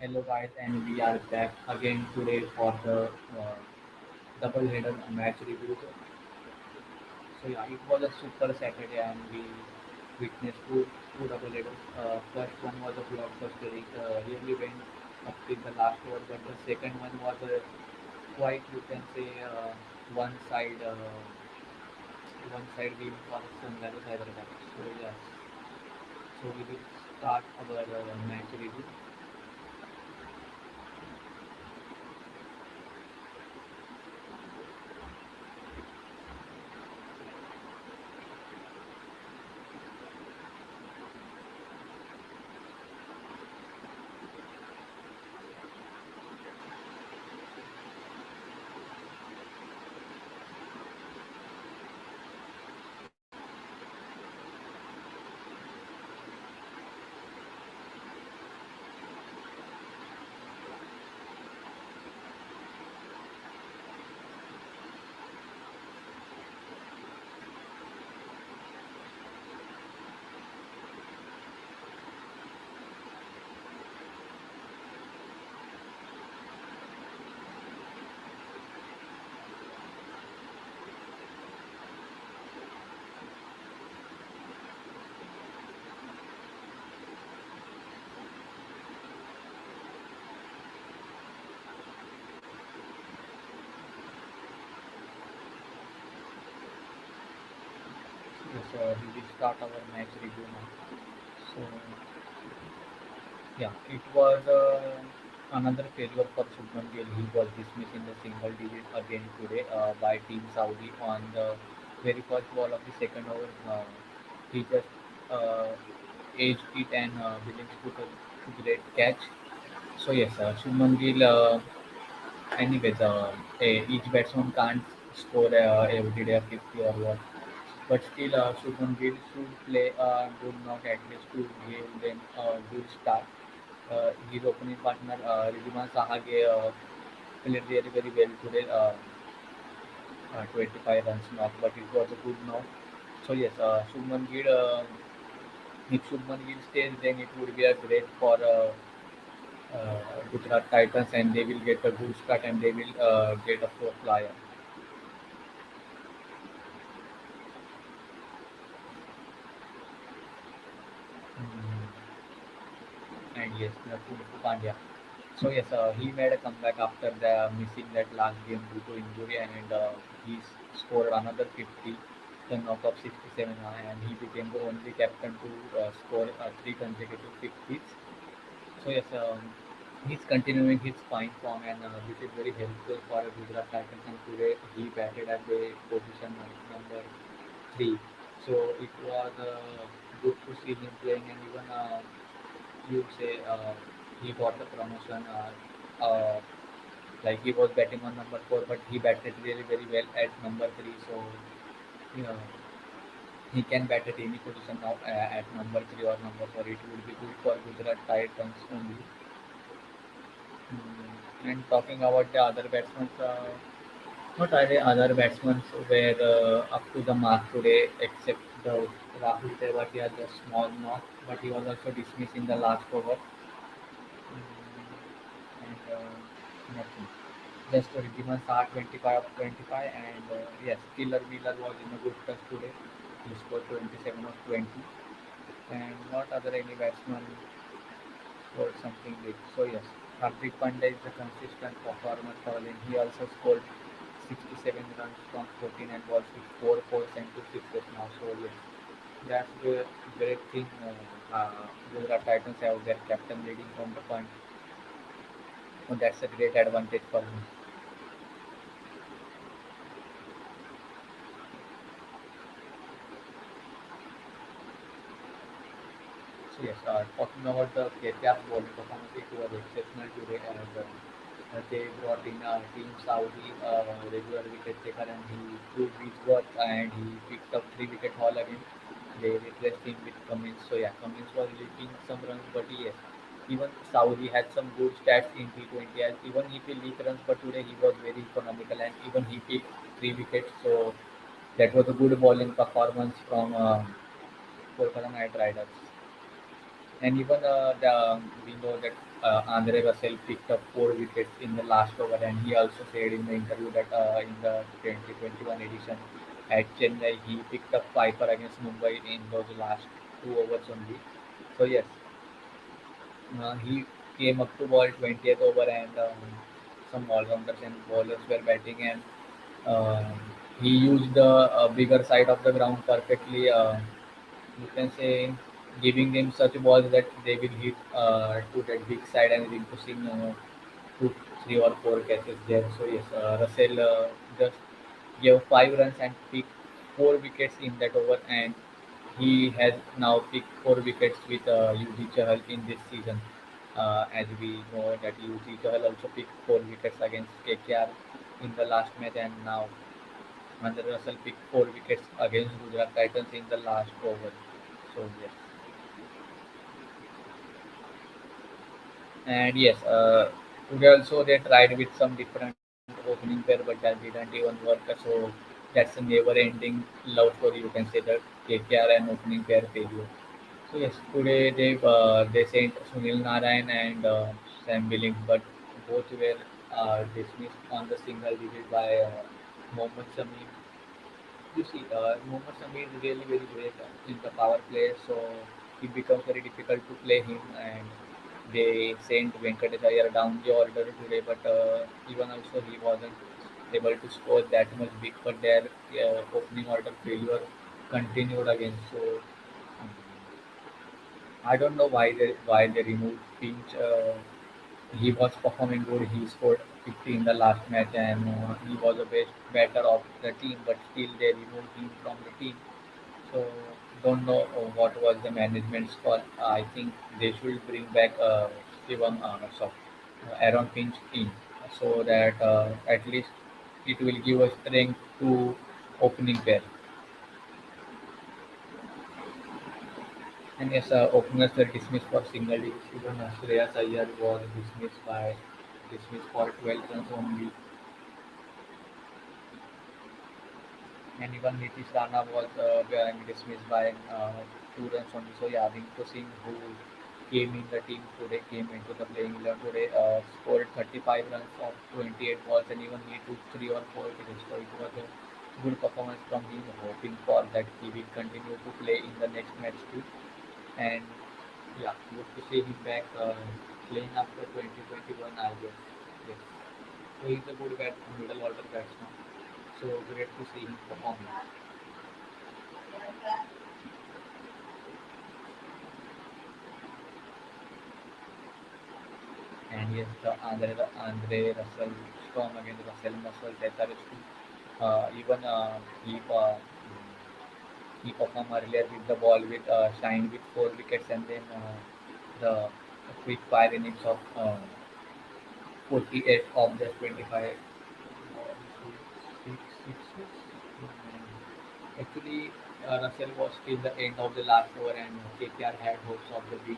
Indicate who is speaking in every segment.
Speaker 1: Hello guys, and we are back again today for the double header match review. So yeah, it was a super Saturday, and we witnessed two double headers. First one was a blockbuster. It really went up till the last over, but the second one was quite, you can say, one side win for Sunrisers Hyderabad. So yes, so we will start our match review. Yes, we will start our match review now. So yeah, it was another failure for Shubman Gill. He was dismissed in the single digit again today by Team Saudi on the very first ball of the second over. He just edged it and Billings took a great catch. So yes, Shubman Gill. Anyways, each batsman can't score every day a 50 or what. But still, Shubman Gill should play a good knock at least to give them a good start. His opening partner, Ridhiman Sahage, played very, very well today. 25 runs knock, but it was a good knock. So yes, Shubman Gill, if Shubman Gill stays, then it would be a great for Gujarat Titans, and they will get a good start, and they will get a fourth flyer. Mm. And yes, Kunku Pandya. So yes, he made a comeback after the missing that last game due to injury, and he scored another 50, the knock of 67, and he became the only captain to score three consecutive 50s. So yes, he's continuing his fine form, and this is very helpful for Gujarat Titans. And today he batted at the position number three. So it was good to see him playing, and even you say he got the promotion. Like he was batting on number four, but he batted really very well at number three. So you know, he can bat at any position now at number three or number four. It would be good for Gujarat Titans only. And talking about the other batsmen, what are the other batsmen were up to the mark today, except the Rahul Tewatia, the small knock, but he was also dismissed in the last over. And nothing. Just Riddhiman Saha 25 of 25, and yes, Killer Miller was in a good touch today. He scored 27 of 20, and not other any batsman scored something big. So yes, Hardik Pandya is a consistent performer for him. He also scored 67 runs from 14 and balls with 4 fours and 2 sixes now. So yes, that's the great thing. Gujarat Titans have their captain leading from the point. So that's a great advantage for him. So yes, talking about the KKR bowling performance, it was exceptional today, and they brought in Team Saudi regular wicket taker, and he proved his worth, and he picked up 3 wicket haul again. They replaced him with Cummins. So yeah, Cummins was leaking some runs, but yes, even Saudi had some good stats in T20. And even if he leaked runs, but today he was very economical, and even he picked 3 wickets. So that was a good bowling performance from Kolkata Knight Riders. And even we know that Andre Russell picked up 4 wickets in the last over, and he also said in the interview that in the 2021 edition at Chennai, he picked up 5 against Mumbai in those last 2 overs only. So yes, he came up to ball 20th over, and some all-rounders and bowlers were batting, and uh, he used the bigger side of the ground perfectly. You can say giving them such balls that they will hit to that big side and imposing 2, 3 or 4 catches there. So yes, Russell just gave 5 runs and picked 4 wickets in that over, and he has now picked 4 wickets with UG Chahal in this season. As we know that UG Chahal also picked 4 wickets against KKR in the last match, and now Andre Russell picked 4 wickets against Gujarat Titans in the last over. So yes, and yes, today also they tried with some different opening pair, but that didn't even work. So that's a never-ending love story. You can say that KKR and opening pair failure. So yes, today they sent Sunil Narayan and Sam Billings, but both were dismissed on the single digit by Mohammad Sami. You see, Mohammad Sami is really very great in the power play, so it becomes very difficult to play him. And they sent Venkatesh Iyer down the order today, but even also he wasn't able to score that much big. But their opening order failure continued again. So I don't know why they removed Finch. He was performing good. He scored 50 in the last match, and he was the best batter of the team. But still, they removed him from the team. So don't know what was the management's call. I think they should bring back Aaron Finch in, so that at least it will give a strength to opening pair. And yes, openers were dismissed for single digits. Even Shreyas Iyer was dismissed for 12 runs only, and even Nitish Rana was being dismissed by 2 runs only. So yeah, Rinku Singh, who came in the team today, came into the playing 11 today, scored 35 runs of 28 balls, and even he took 3 or 4 wickets. So it was a good performance from him. Hoping for that he will continue to play in the next match too. And yeah, good to see him back playing after 2021, I guess. Yes. So he's a good middle order batsman. So great to see him performing. And yes, the Andre Russell storm against Russell Muscle, SRH. Even he performed earlier with the ball with shined with 4 wickets, and then the quick fire innings of 48 of the 25 sixes. Actually, Russell was till the end of the last over, and KKR had hopes of the win,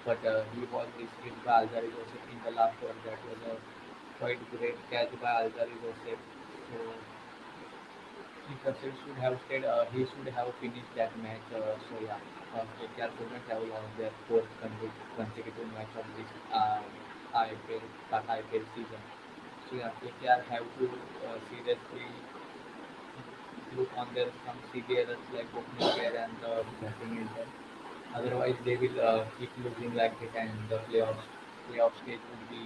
Speaker 1: but he was dismissed by Alzari Joseph in the last over. That was a quite great catch by Alzari Joseph. So if Russell should have stayed, he should have finished that match. So yeah, KKR couldn't have lost their fourth consecutive match of this IPL, Tata IPL season. So yeah, KKR have to seriously look on their some severe like opening pair and the batting is there. Otherwise, they will keep losing like this, and the playoff stage would be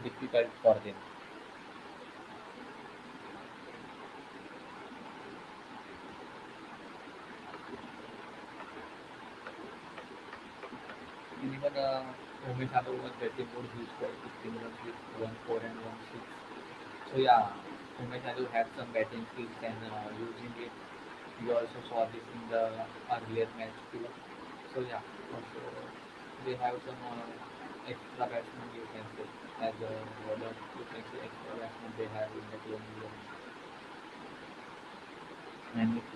Speaker 1: difficult for them. And even Umesh Yadav was batting good. He scored 15 runs with 1 4 and 1 6. So yeah, Umesh Yadav had some batting skills, and using it. We also saw this in the earlier match too. So yeah, also they have some extra batsmen, you can say, as a bowler, you can say extra batsmen they have in the playing 11. And it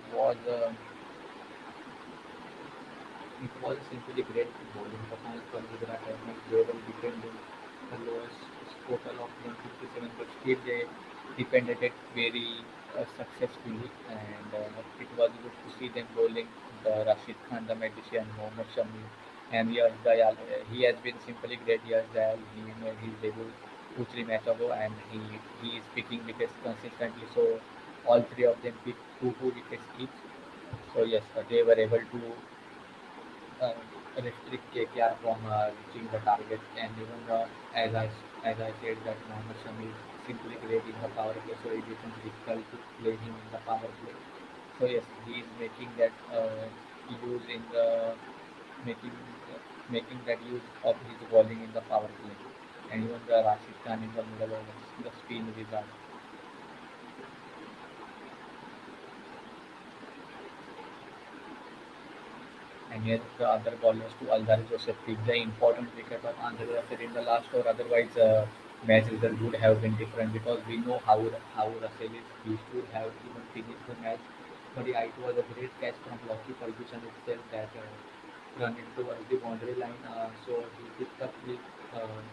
Speaker 1: was simply great bowling performance from Gujarat Titans. They were defending the lowest total of 157, but still they defended it very successfully. And it was good to see them bowling the Rashid Khan, the magician, Mohammad Shami. And Yash Dayal, he has been simply great. Yash Dayal, he made his debut 2-3 match ago, and he is picking wickets consistently. So all three of them picked two wickets each. So yes, they were able to uh, restrict KKR from reaching the target. And even as I said that Mohammad Shami is simply great in the power play, so it becomes difficult to play him in the power play. So yes, he is making that use in the making making that use of his bowling in the power play. And even the Rashid Khan in the middle overs, the spin wizard. And yet the other bowlers to Aldari Joseph picked the important wicket of Andhra Russell in the last over. Otherwise, match result would have been different because we know how Russell is. He should have even finished the match. But yeah, it was a great catch from Lockie Ferguson itself that run into the boundary line. So he picked up the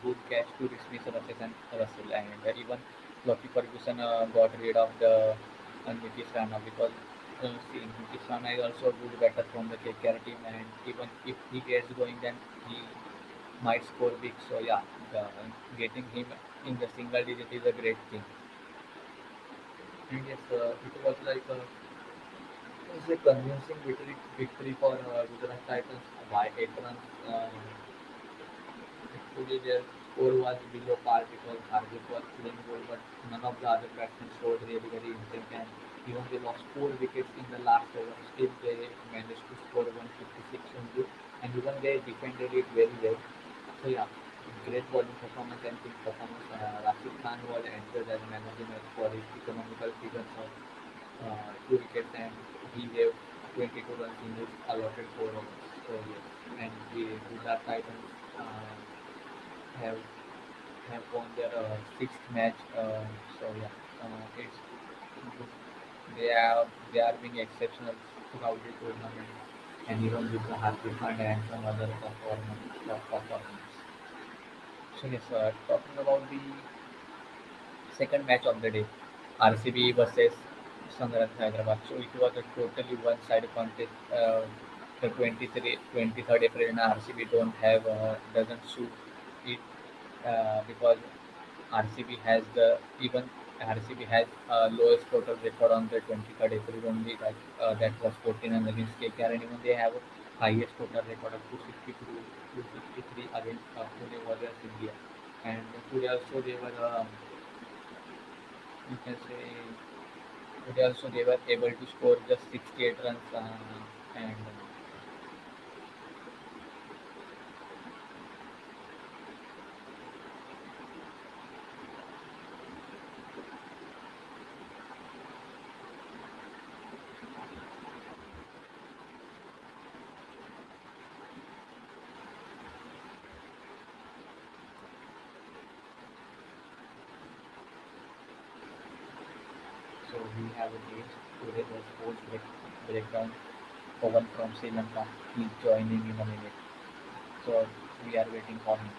Speaker 1: good catch to dismiss Russell. And even Lockie Ferguson got rid of the Nitish Rana because see, Nitish Rana is also a good batter from the KKR team, and even if he gets going, then he might score big. So yeah, getting him in the single digit is a great thing. And yes, it was like it was a convincing victory for Gujarat Titans by 8 runs. Actually, their score was below par because Hardik was playing good, but none of the other batsmen scored really very instant. And even they lost 4 wickets in the last over, still they managed to score 156 only, and even they defended it very well. So yeah, great bowling performance and team performance. Rashid Khan was entered as man of the match for his economical figures of 2 wickets, and he gave 22 runs in his allotted 4 overs. So yes, and the Gujarat Titans have have won their sixth match. So yeah, it's good. They are being exceptional throughout the tournament, and even with the Hardik Pandya and some other top performance. So yes, talking about the second match of the day, RCB versus Sunrise Hyderabad. So it was a totally one-sided contest. The 23rd April in RCB don't have doesn't suit it because RCB has the even RCB has lowest total record on the 23rd April only that was 14 and against KKR, and even they have highest total record of 262 263 against Pune Warriors India. And today also they were you can say today also they were able to score just 68 runs and so we have a guest today the breakdown. Pawan from Sri Lanka. He's joining in a minute. So we are waiting for him.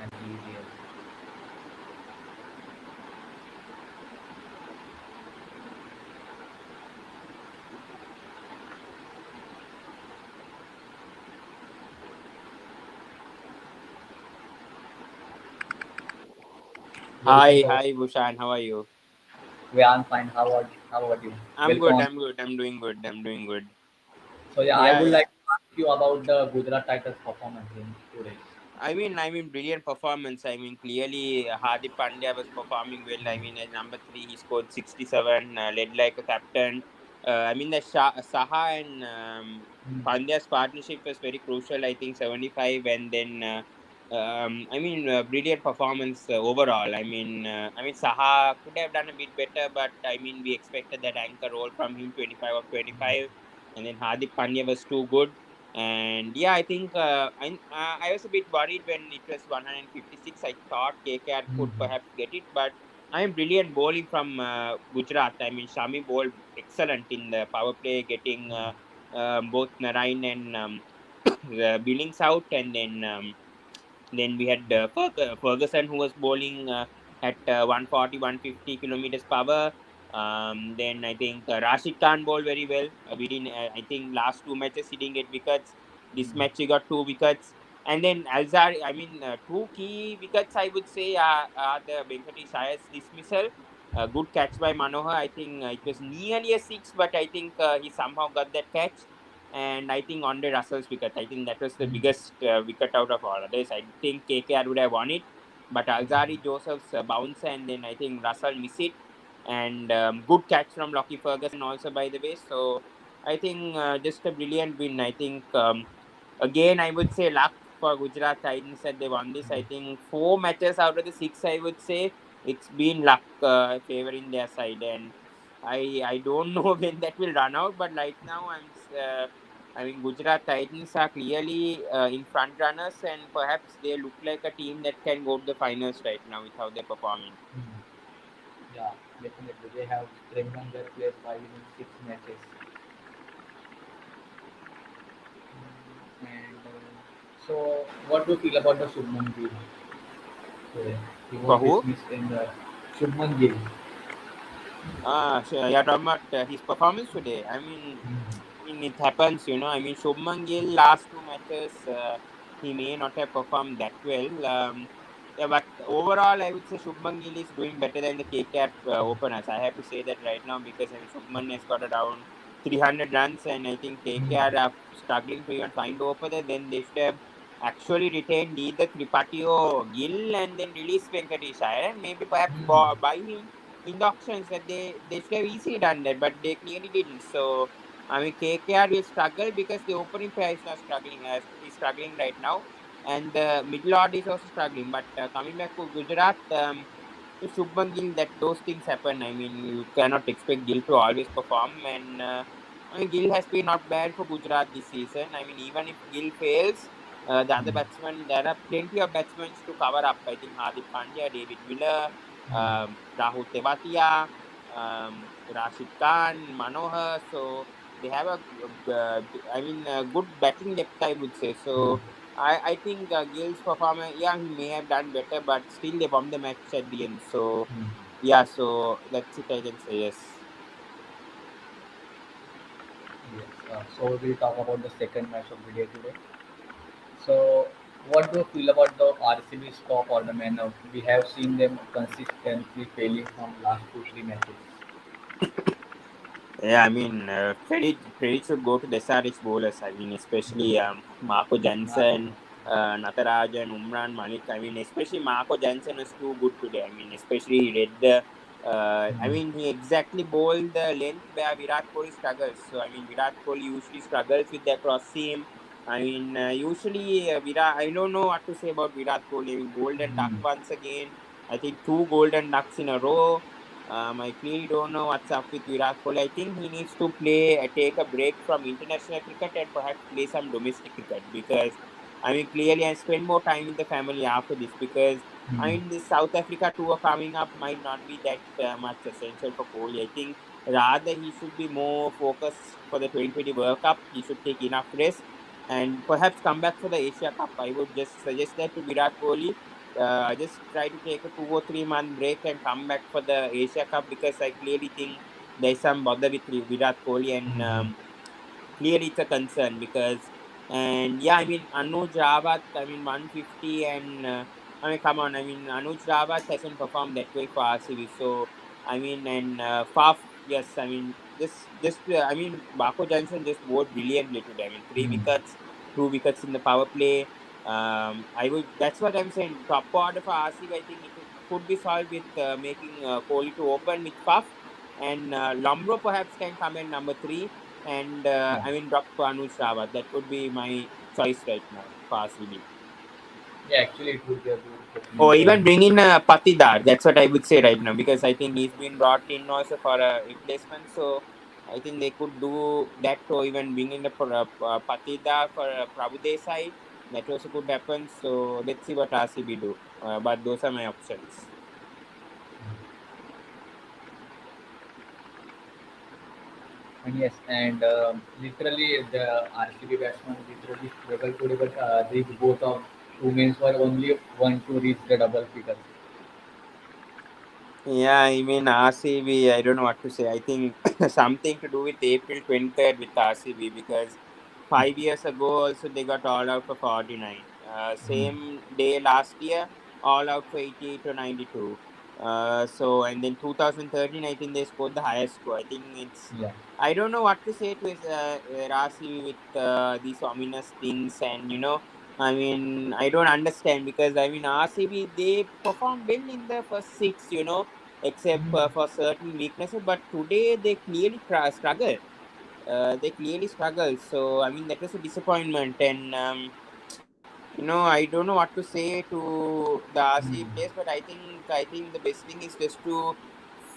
Speaker 1: And he's here. Welcome,
Speaker 2: Hi,
Speaker 1: Pawan.
Speaker 2: hi, Bushan. How are you?
Speaker 1: We are fine. How are you?
Speaker 2: I'm good.
Speaker 1: Welcome.
Speaker 2: I'm good. I'm doing good. I'm doing good.
Speaker 1: So yeah, I
Speaker 2: Yeah,
Speaker 1: would
Speaker 2: yeah.
Speaker 1: like to ask you about the Gujarat Titans performance in today.
Speaker 2: I mean, brilliant performance. I mean, clearly, Hardik Pandya was performing well. I mean, at number three, he scored 67, led like a captain. The Saha and
Speaker 1: Hmm.
Speaker 2: Pandya's partnership was very crucial. I think 75, and then brilliant performance overall. Saha could have done a bit better, but I mean, we expected that anchor role from him, 25 of 25, and then Hardik Pandya was too good. And yeah, I think I was a bit worried when it was 156. I thought KKR could
Speaker 1: Hmm.
Speaker 2: perhaps get it, but I am brilliant bowling from Gujarat. I mean, Shami bowled excellent in the power play, getting both Narain and the Billings out, and then Then we had Ferguson, who was bowling at 140, 150 kilometers power. Then I think Rashid Khan bowled very well. We didn't. I think last two matches he didn't get wickets. This match he got two wickets. And then Alzari, I mean, two key wickets I would say are the Venkatesh Iyer's dismissal. Good catch by Manohar. I think it was nearly a six, but I think he somehow got that catch. And I think Andre Russell's wicket, I think that was the
Speaker 1: Mm.
Speaker 2: biggest wicket out of all others. I think KKR would have won it, but Alzari Joseph's bounce, and then I think Russell missed it. And good catch from Lockie Ferguson also, by the way. So I think just a brilliant win. I think again, I would say luck for Gujarat Titans that they won this. I think four matches out of the six, I would say it's been luck favoring their side, and I don't know when that will run out. But right now, I mean Gujarat Titans are clearly in front runners, and perhaps they look like a team that can go to the finals right now with how they're performing.
Speaker 1: Mm. Yeah, definitely. They have strengthened their players by winning six matches. And so, what do you feel about the Shubman Gill today? He was
Speaker 2: For who?
Speaker 1: dismissed in the Shubman Gill.
Speaker 2: You're talking about his performance today.
Speaker 1: Mm.
Speaker 2: I mean, it happens, you know. I mean, Shubman Gill last two matches, he may not have performed that well. Yeah, but overall, I would say Shubman Gill is doing better than the KKR openers. I have to say that right now because I mean, Shubman has got around 300 runs, and I think KKR
Speaker 1: Mm.
Speaker 2: are struggling to even find opener. Then they should have actually retained either Tripathi or Gill and then release Venkatesh Iyer and maybe perhaps
Speaker 1: Mm.
Speaker 2: buy him in the auctions that they should have easily done that, but they clearly didn't. So I mean, KKR will struggle because the opening pair is not struggling is struggling right now, and the middle order is also struggling. But coming back to Gujarat, if Shubman Gill, that those things happen. I mean, you cannot expect Gill to always perform, and I mean, Gill has been not bad for Gujarat this season. I mean, even if Gill fails, the other
Speaker 1: Mm.
Speaker 2: batsmen, there are plenty of batsmen to cover up. I think Hardik Pandya, David Miller,
Speaker 1: Mm.
Speaker 2: Rahul Tewatia, Rashid Khan, Manohar. So they have a good batting depth, I would say. So I think Gill's performance, yeah, he may have done better, but still they won the match at the end. So
Speaker 1: Mm.
Speaker 2: yeah, so that's it. I can say yes.
Speaker 1: Yes. So we'll talk about the second match of the day today. So, what do you feel about the RCB's top ornament? We have seen them consistently failing from last two three matches.
Speaker 2: Yeah, I mean, credit should go to the SRH bowlers. I mean, especially Marco
Speaker 1: Marco.
Speaker 2: Jansen, Nataraj and Umran Malik. I mean, especially Marco Jansen was too good today. I mean, especially he read the. I
Speaker 1: Mm.
Speaker 2: mean, he exactly bowled the length where Virat Kohli struggles. So, I mean, Virat Kohli usually struggles with the cross seam. I mean, usually Virat. I don't know what to say about Virat Kohli. I mean, golden duck
Speaker 1: Mm.
Speaker 2: once again. I think two golden ducks in a row. I clearly don't know what's up with Virat Kohli. I think he needs to take a break from international cricket and perhaps play some domestic cricket because, I mean, clearly I spend more time with the family after this because, I
Speaker 1: Mm.
Speaker 2: mean, the South Africa tour coming up might not be that much essential for Kohli. I think rather he should be more focused for the 2020 World Cup. He should take enough rest and perhaps come back for the Asia Cup. I would just suggest that to Virat Kohli, just try to take a 2 or 3 month break and come back for the Asia Cup because I clearly think there's some bother with Virat Kohli and
Speaker 1: Mm.
Speaker 2: clearly it's a concern because and yeah, I mean Anuj Rawat, I mean 150 and I mean come on, I mean Anuj Rawat hasn't performed that way for RCB. So I mean and Faf, yes, I mean just I mean Bako Johnson just bowled brilliantly today. I mean three
Speaker 1: Mm.
Speaker 2: wickets, two wickets in the power play. I would that's what I'm saying. Top order for RCB, I think it could be solved with making Kohli to open with Faf and Lombro perhaps can come in number three and
Speaker 1: Yeah.
Speaker 2: I mean drop Anuj Rawat. That would be my choice right now for RCB.
Speaker 1: Yeah. Actually, it would be a good opening
Speaker 2: Or
Speaker 1: pair.
Speaker 2: even bring in Patidar. That's what I would say right now because I think he's been brought in also for a replacement. So I think they could do that or even bring in Patidar for Prabhudev side. That also could happen. So let's see what RCB do. But those are my options.
Speaker 1: And yes, and literally the RCB batsman literally struggled today, but reached both out. Women's were only one to reach the double figures.
Speaker 2: Yeah, I mean RCB. I don't know what to say. I think something to do with April 23rd with RCB because 5 years ago also they got all out for 49. Same day last year, all out for 88 to 92. So and then 2013, I think they scored the highest score. I think it's.
Speaker 1: Yeah.
Speaker 2: I don't know what to say to his RCB with these ominous things, and I mean, I don't understand because I mean RCB they performed well in the first six, except for certain weaknesses. But today they clearly struggle. They clearly struggle. So I mean that was a disappointment, and I don't know what to say to the RCB players. But I think the best thing is just to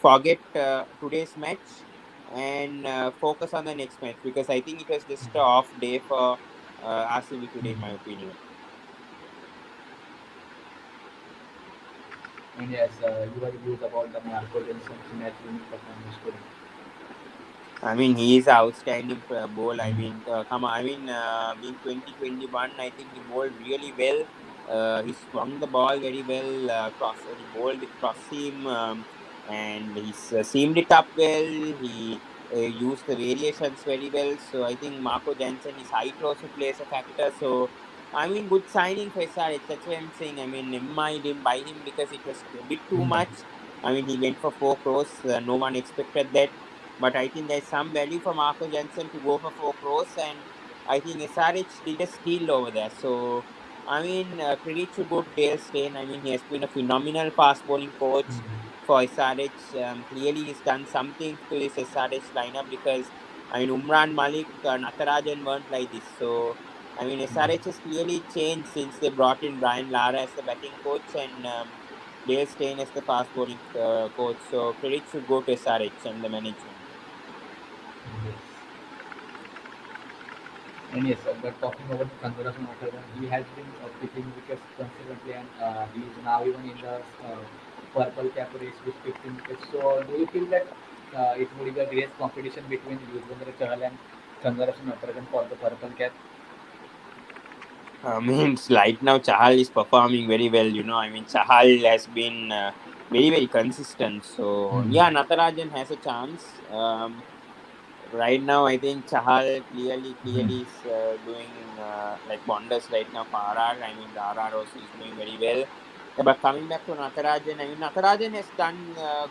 Speaker 2: forget today's match and focus on the next match because I think it was just a off day for RCB today, in my opinion.
Speaker 1: And yes, your views about the Marco Johnson's match winning performance today.
Speaker 2: I mean, he is an outstanding bowler. I mean, come on. I mean, being 2021, I think he bowled really well. He swung the ball very well. He bowled with cross seam, and he seamed it up well. He used the variations very well. So I think Marco Jansen, his height also plays a factor. So I mean, good signing for SRH. That's why I'm saying. I mean, I didn't buy him because it was a bit too much. I mean, he went for 4 crores. No one expected that, but I think there's some value for Marco Jansen to go for 4 crores, and I think SRH did a steal over there. So I mean, credit should go to Dale Steyn. I mean, he has been a phenomenal fast bowling coach for SRH. Clearly, he's done something to this SRH lineup because I mean, Umran Malik, Natarajan weren't like this. So I mean, SRH has clearly changed since they brought in Brian Lara as the batting coach and Dale Steyn as the fast bowling coach. So credit should go to SRH and the management.
Speaker 1: Yes. And yes, but talking about Kangaras Makarwan, he has been picking wickets consistently, and he is now even in the purple cap race with 15 wickets. So, do you feel that it would be a great competition between Yuzvendra Chahal and Kangaras Makarwan for the purple cap?
Speaker 2: I mean, right now Chahal is performing very well. I mean, Chahal has been very, very consistent. So yeah, Natarajan has a chance. Right now, I think Chahal clearly is doing like wonders right now for RR. I mean, the RR also is doing very well. Yeah, but coming back to Natarajan, I mean, Natarajan has done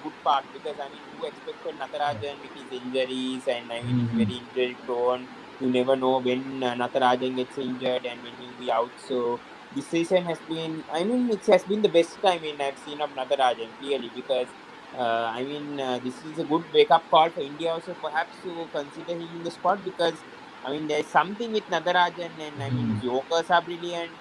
Speaker 2: good part because I mean, who expected Natarajan with his injuries, and I mean, he's very injury prone. You never know when Natarajan gets injured and when he'll be out. So this season has been, I mean, it has been the best time in I've seen of Natarajan clearly because I mean, this is a good wake up call for India also, perhaps to consider him in the squad because I mean, there's something with Natarajan, and I mean, his Yorkers are brilliant.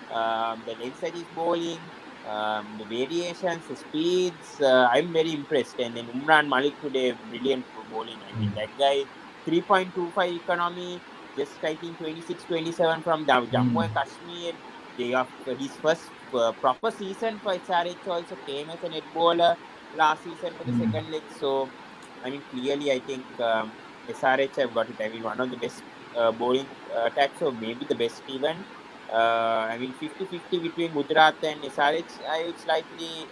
Speaker 2: The legs that he's bowling, the variations, the speeds, I'm very impressed. And then Umran Malik today, brilliant bowling. I mean, that guy, 3.25 economy, just I think 26-27 from Jammu and Kashmir. They have his first proper season for SRH also came as a net bowler last season for the second leg. So, I mean, clearly, I think SRH have got it. I mean, one of the best bowling attacks, or maybe the best even. I mean, 50-50 between Gujarat and SRH. I would slightly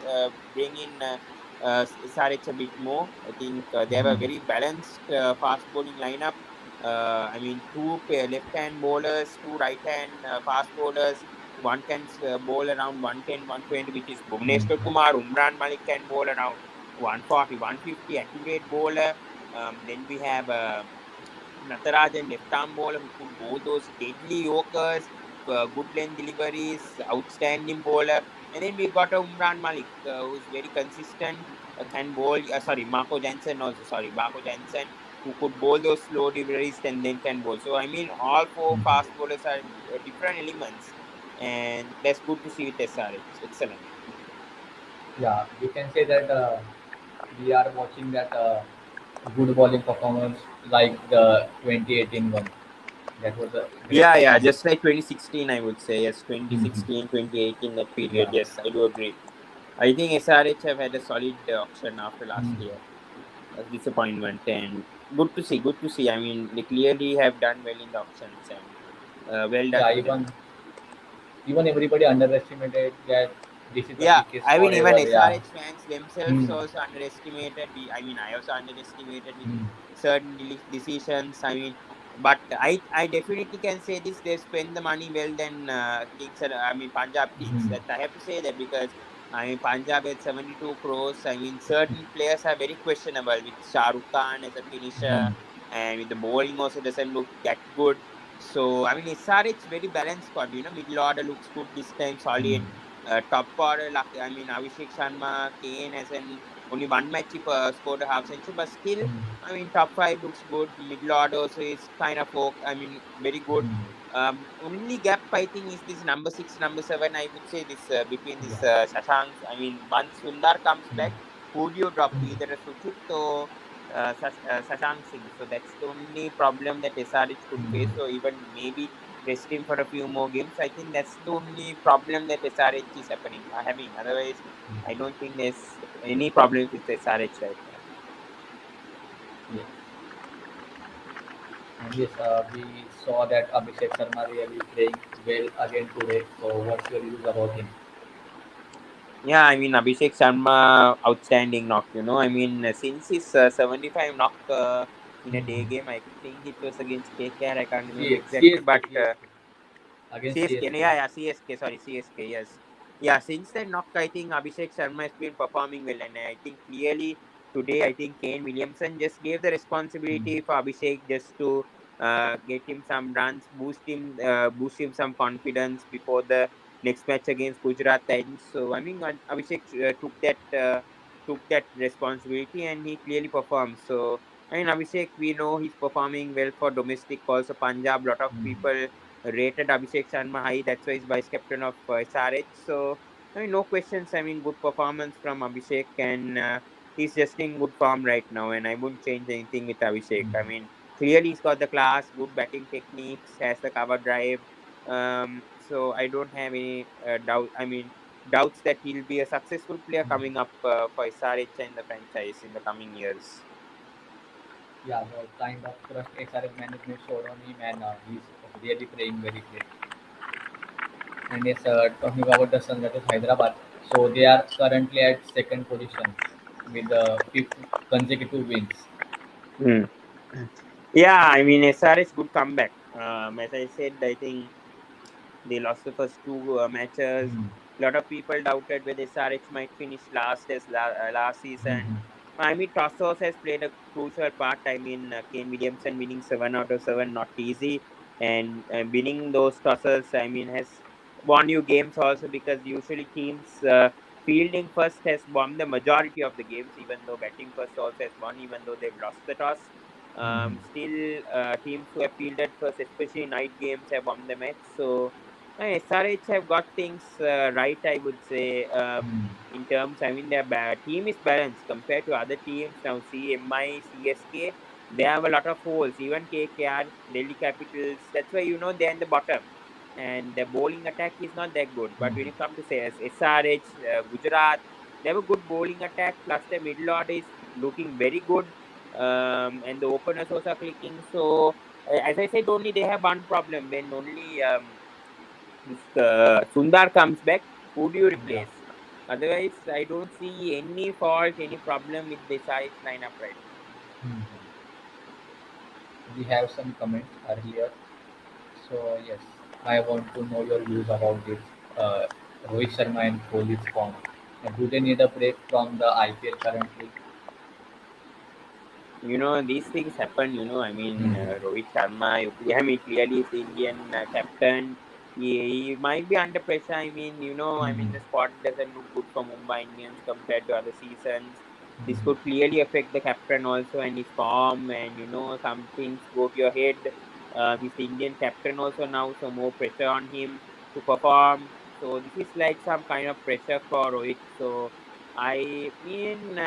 Speaker 2: bring in SRH a bit more. I think they have a very balanced fast bowling lineup. I mean, two left hand bowlers, two right hand fast bowlers. One can bowl around 110, 120, which is Bhuvneshwar Kumar. Umran Malik can bowl around 140, 150, accurate bowler. Then we have Natarajan, left arm bowler who could bowl those deadly Yorkers, good length deliveries, outstanding bowler. And then we got a Umran Malik who's very consistent, can bowl. Sorry, Marco Jansen also. Sorry, Marco Jansen who could bowl those slow deliveries and then can bowl. So I mean, all four fast bowlers are different elements, and that's good to see with SRH. Excellent.
Speaker 1: Yeah, we can say that we are watching that good bowling performance like the 2018 one. That was a great
Speaker 2: Yeah, yeah,
Speaker 1: performance.
Speaker 2: just like 2016, I would say. Yes,
Speaker 1: Mhm.
Speaker 2: 2016, 2018, that period.
Speaker 1: Yeah.
Speaker 2: Yes, I do agree. I think SRH have had a solid auction after last
Speaker 1: Mm.
Speaker 2: year. A disappointment, and good to see. Good to see. I mean, they clearly have done well in the auctions, and well done
Speaker 1: Yeah,
Speaker 2: to them.
Speaker 1: even Even everybody underestimated that this is the
Speaker 2: Yeah,
Speaker 1: quickest
Speaker 2: I mean even
Speaker 1: forever. Yeah.
Speaker 2: SRH fans themselves
Speaker 1: Hmm.
Speaker 2: also underestimated. I mean I also underestimated with
Speaker 1: Hmm.
Speaker 2: certain decisions. I mean, but I definitely can say this: they spend the money well than Kings. I mean Punjab Kings.
Speaker 1: Hmm.
Speaker 2: That I have to say that because I mean Punjab at 72 crores. I mean certain players are very questionable with Shah Rukh Khan as a finisher,
Speaker 1: Hmm.
Speaker 2: and with the bowling also doesn't look that good. So I mean SRH very balanced squad. You know, middle order looks good this time,
Speaker 1: Hmm.
Speaker 2: solid. Top order, like I mean, Abhishek Sharma, Kane has an only one match he scored a half century, but still,
Speaker 1: Hmm.
Speaker 2: I mean, top five looks good. Middle order also is kind of okay. I mean, very good.
Speaker 1: Hmm.
Speaker 2: Only gap I think is this number six, number seven. I would say this between this
Speaker 1: Yeah.
Speaker 2: Shashank. I mean, once Sundar comes
Speaker 1: Hmm.
Speaker 2: back, who do you drop?
Speaker 1: Hmm.
Speaker 2: Either a Suchit or Shashank Singh. So that's the only problem that SRH could face.
Speaker 1: Hmm.
Speaker 2: So even maybe rest him for a few more games. I think that's the only problem that SRH is having. Otherwise, I don't think there's any problem with SRH right now.
Speaker 1: Yes. And yes, we saw that Abhishek Sharma really playing well again today. So what's your views about him?
Speaker 2: Yeah, I mean Abhishek Sharma, outstanding knock. You know, I mean since his 75 knock in a day
Speaker 1: Hmm.
Speaker 2: game, I think it was against KKR. I can't remember exactly,
Speaker 1: CSK,
Speaker 2: but
Speaker 1: CSK against
Speaker 2: CSK,
Speaker 1: CSK.
Speaker 2: yeah, yeah, CSK, sorry, CSK, yes. Yeah, since then, knock, I think Abhishek Sharma has been performing well, and I think clearly today, I think Kane Williamson just gave the
Speaker 1: Hmm.
Speaker 2: responsibility for Abhishek just to get him some runs, boost him some confidence before the next match against Gujarat Titans. So, I mean, Abhishek took that responsibility, and he clearly performed. So, I mean, Abhishek, we know he's performing well for domestic calls. So, Punjab, lot of
Speaker 1: Hmm.
Speaker 2: people rated Abhishek Sharma high. That's why he's vice captain of SRH. So, I mean, no questions. I mean, good performance from Abhishek, and he's just in good form right now. And I wouldn't change anything with Abhishek.
Speaker 1: Hmm.
Speaker 2: I mean, clearly he's got the class, good batting techniques, has the cover drive. So I don't have any doubt. I mean, doubts that he'll be a successful player coming up for SRH and the franchise in the coming years.
Speaker 1: Yeah, the kind of trust SRS management showed on him, and he's really playing very great. And yes, talking about the Sunrisers Hyderabad, so they are currently at second position with fifth consecutive wins.
Speaker 2: Hmm. Yeah, I mean SRH good comeback. As I said, I think they lost the first two matches.
Speaker 1: Hmm.
Speaker 2: A lot of people doubted whether SRH might finish last as last season.
Speaker 1: Hmm.
Speaker 2: I mean, tosses has played a crucial part. I mean, Kane Williamson winning 7 out of 7, not easy, and winning those tosses, I mean, has won you games also because usually teams fielding first has won the majority of the games, even though batting first also has won, even though they've lost the toss.
Speaker 1: Hmm.
Speaker 2: Still, teams who have fielded first, especially night games, have won the match. So, SRH have got things right, I would say.
Speaker 1: Hmm.
Speaker 2: In terms, I mean, their team is balanced compared to other teams. Now, CMI, CSK, they have a lot of holes. Even KKR, Delhi Capitals, that's why you know they're in the bottom. And the bowling attack is not that good. But
Speaker 1: Hmm.
Speaker 2: when you come to say SRH, Gujarat, they have a good bowling attack. Plus, the middle order is looking very good. And the openers also are clicking. So, as I said, only they have one problem when only this Sundar comes back, who do you
Speaker 1: Yeah.
Speaker 2: replace? Otherwise, I don't see any fault, any problem with the size lineup right now.
Speaker 1: Hmm. We have some comments earlier. So yes, I want to know your views about this. Rohit Sharma and Kohli's form. Do they need a break from the IPL currently?
Speaker 2: You know, these things happen. You know, I mean,
Speaker 1: Hmm.
Speaker 2: Rohit Sharma, I mean, clearly is the Indian captain. He might be under pressure. I mean, you know, I
Speaker 1: Hmm.
Speaker 2: mean, the squad doesn't look good for Mumbai Indians compared to other seasons. This
Speaker 1: Hmm.
Speaker 2: could clearly affect the captain also and his form. And, you know, some things go to your head. He's the Indian captain also now, so more pressure on him to perform. So this is like some kind of pressure for Rohit. So I mean,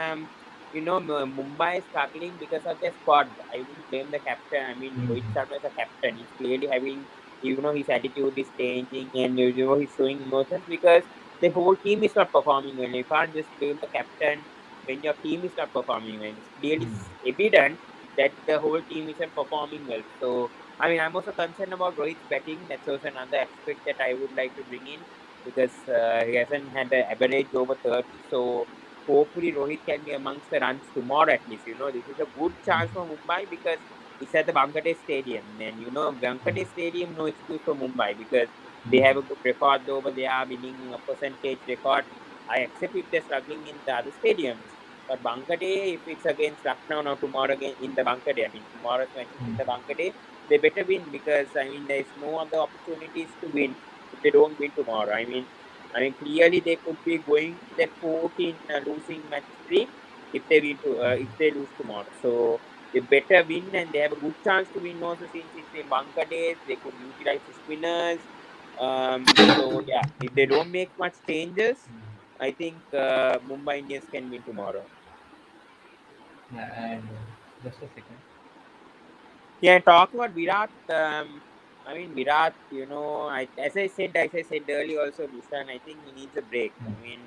Speaker 2: Mumbai is struggling because of their squad. I wouldn't blame the captain. I mean,
Speaker 1: Hmm.
Speaker 2: Rohit Sharma is a captain. He's clearly having, you know, his attitude is changing and, you know, he's showing emotions because the whole team is not performing well. You can't just blame the captain when your team is not performing well. It's clearly
Speaker 1: Hmm.
Speaker 2: evident that the whole team isn't performing well. So, I mean, I'm also concerned about Rohit's batting. That's also another aspect that I would like to bring in because he hasn't had an average over 30. So hopefully Rohit can be amongst the runs tomorrow at least. This is a good chance for Mumbai because it's at the Bangalore Stadium. And Bangalore Stadium, no excuse for Mumbai because they have a good record over there, winning a percentage record. I accept if they're struggling in the other stadiums. But Bangalore, if it's against Lucknow now tomorrow again in the Bangalore, I mean tomorrow's match is in the Bangalore, they better win because I mean there's no other opportunities to win if they don't win tomorrow. I mean clearly they could be going to that 14 losing match streak if they if they lose tomorrow. So they better win and they have a good chance to win also since it's in Bangladesh. They could utilize the spinners. So yeah, if they don't make much changes, I think Mumbai Indians can win tomorrow.
Speaker 1: Yeah, and just a second.
Speaker 2: Yeah, talk about Virat. I mean Virat. As I said earlier, also Bushan. I think he needs a break.
Speaker 1: Mm,
Speaker 2: I mean,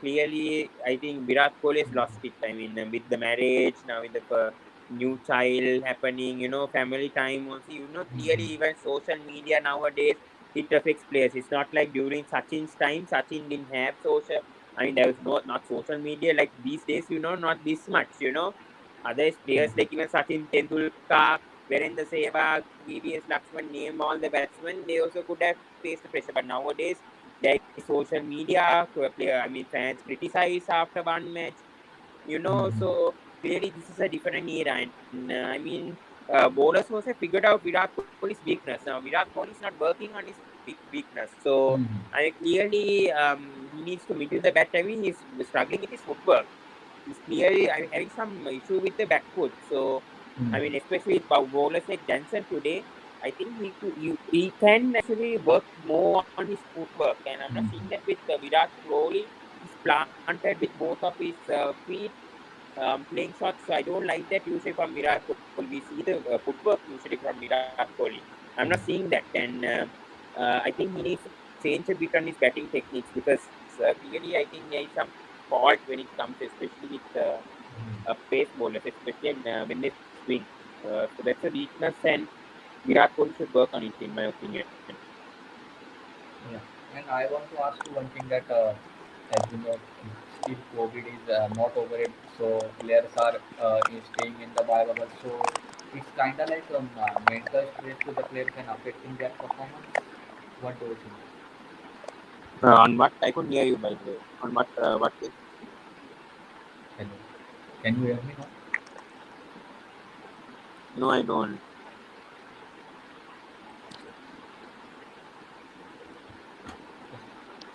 Speaker 2: clearly, I think Virat Kohli has lost it. I mean, with the marriage now, with the new child happening, family time also. Clearly, even social media nowadays it affects players. It's not like during Sachin's time. Sachin didn't have social. I mean, there was not social media like these days. Not this much. Other players like even Sachin Tendulkar, Virendra Sehwag, VVS Lakshman, name all the batsmen, they also could have faced the pressure. But nowadays, there is social media, player, I mean, fans criticize after one match, so clearly this is a different era. And bowlers also figured out Virat Kohli's weakness. Now, Virat Kohli is not working on his weakness. So,
Speaker 1: mm,
Speaker 2: I mean, clearly he needs to middle the bat. I mean, he's struggling with his footwork. He's clearly having some issue with the back foot. So,
Speaker 1: mm,
Speaker 2: I mean, especially with bowlers like Jansen today, I think he can actually work more on his footwork. And I'm not seeing that with Virat Kohli. He's planted with both of his feet, playing shots. So I don't like that usually from Virat Kohli. We see the footwork usually from Virat Kohli. I'm not seeing that. And I think he needs to change a bit on his batting techniques because clearly I think there is some fault when it comes, especially with pace bowlers, especially when they swing. So that's a weakness, and Virat Kohli should work on it, in my opinion.
Speaker 1: yeah. And I want to ask you one thing that, as you know, still COVID is not over it, so players are staying in the bio bubble. So it's kind of like mental stress to the players and affecting their performance. What do you think?
Speaker 2: On what? I couldn't hear you, by the way. On what thing?
Speaker 1: Hello, can you hear me now?
Speaker 2: No, I don't.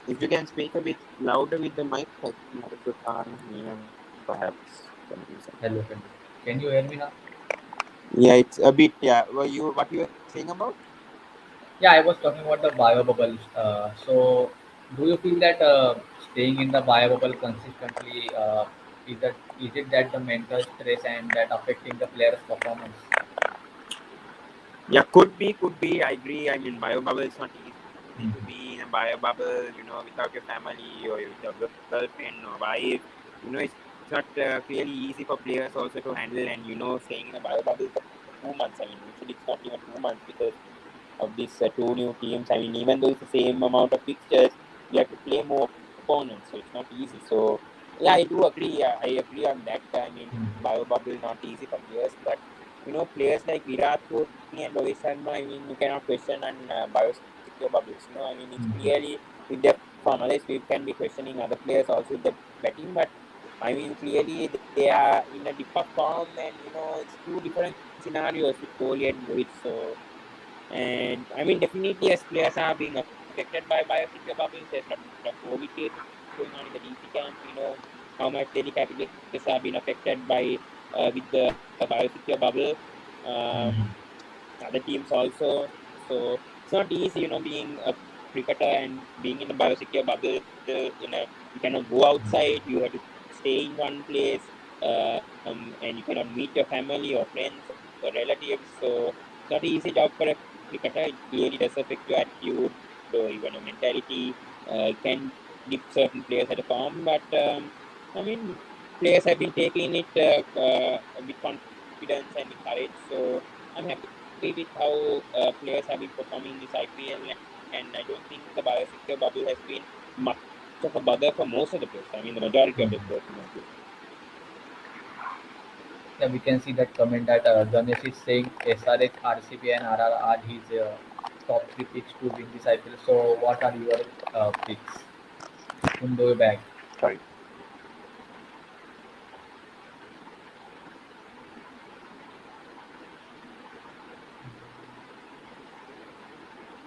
Speaker 2: If you can speak a bit louder with the mic, I think that would perhaps some reason.
Speaker 1: Hello, hello. Can you hear me now?
Speaker 2: Yeah, it's a bit. Yeah, what you were saying about?
Speaker 1: Yeah, I was talking about the bio bubble. So, do you feel that staying in the bio bubble consistently is it that the mental stress and that affecting the player's performance?
Speaker 2: Yeah, could be. I agree. I mean, bio bubble is not easy to be in a
Speaker 1: Mhm.
Speaker 2: bio bubble, without your family or with your girlfriend or wife. It's not clearly easy for players also to handle. And staying in a bio bubble for 2 months. I mean, usually it's not even 2 months because of these two new teams. I mean, even though it's the same amount of fixtures, you have to play more opponents, so it's not easy. So yeah, I do agree. Yeah, I agree on that. I mean, bio bubble not easy for players, but players like Virat Kohli and Rohit Sharma. I mean, you cannot question on biosecure bubbles. I mean, it's clearly with their form. Otherwise, we can be questioning other players also with their batting, but. I mean, clearly they are in a dip of form, and it's two different scenarios with Kohli and Rohit. So and I mean, definitely, as players are being affected by biosecure bubbles, there's a lot of COVID cases going on in the DC camp. How much Delhi Capitals are being affected by with the biosecure bubble. Um, Other teams also. So it's not easy, being a cricketer and being in a biosecure bubble. You cannot go outside. You have to stay in one place, and you cannot meet your family or friends or relatives. So it's not an easy job for a cricketer. It clearly does affect your attitude or even your mentality. It can dip certain players at a form, but I mean, players have been taking it with confidence and with courage. So I'm happy for them. happy with how players have been performing in this IPL, and I don't think the biosecure bubble has been much of a bother for most of the players. I mean, the majority of the players, in my opinion.
Speaker 1: Yeah, we can see that comment that Ganesh is saying SRH, RCB, and RR are his top three picks to win this IPL. So, what are your picks? Kundo back.
Speaker 2: Sorry.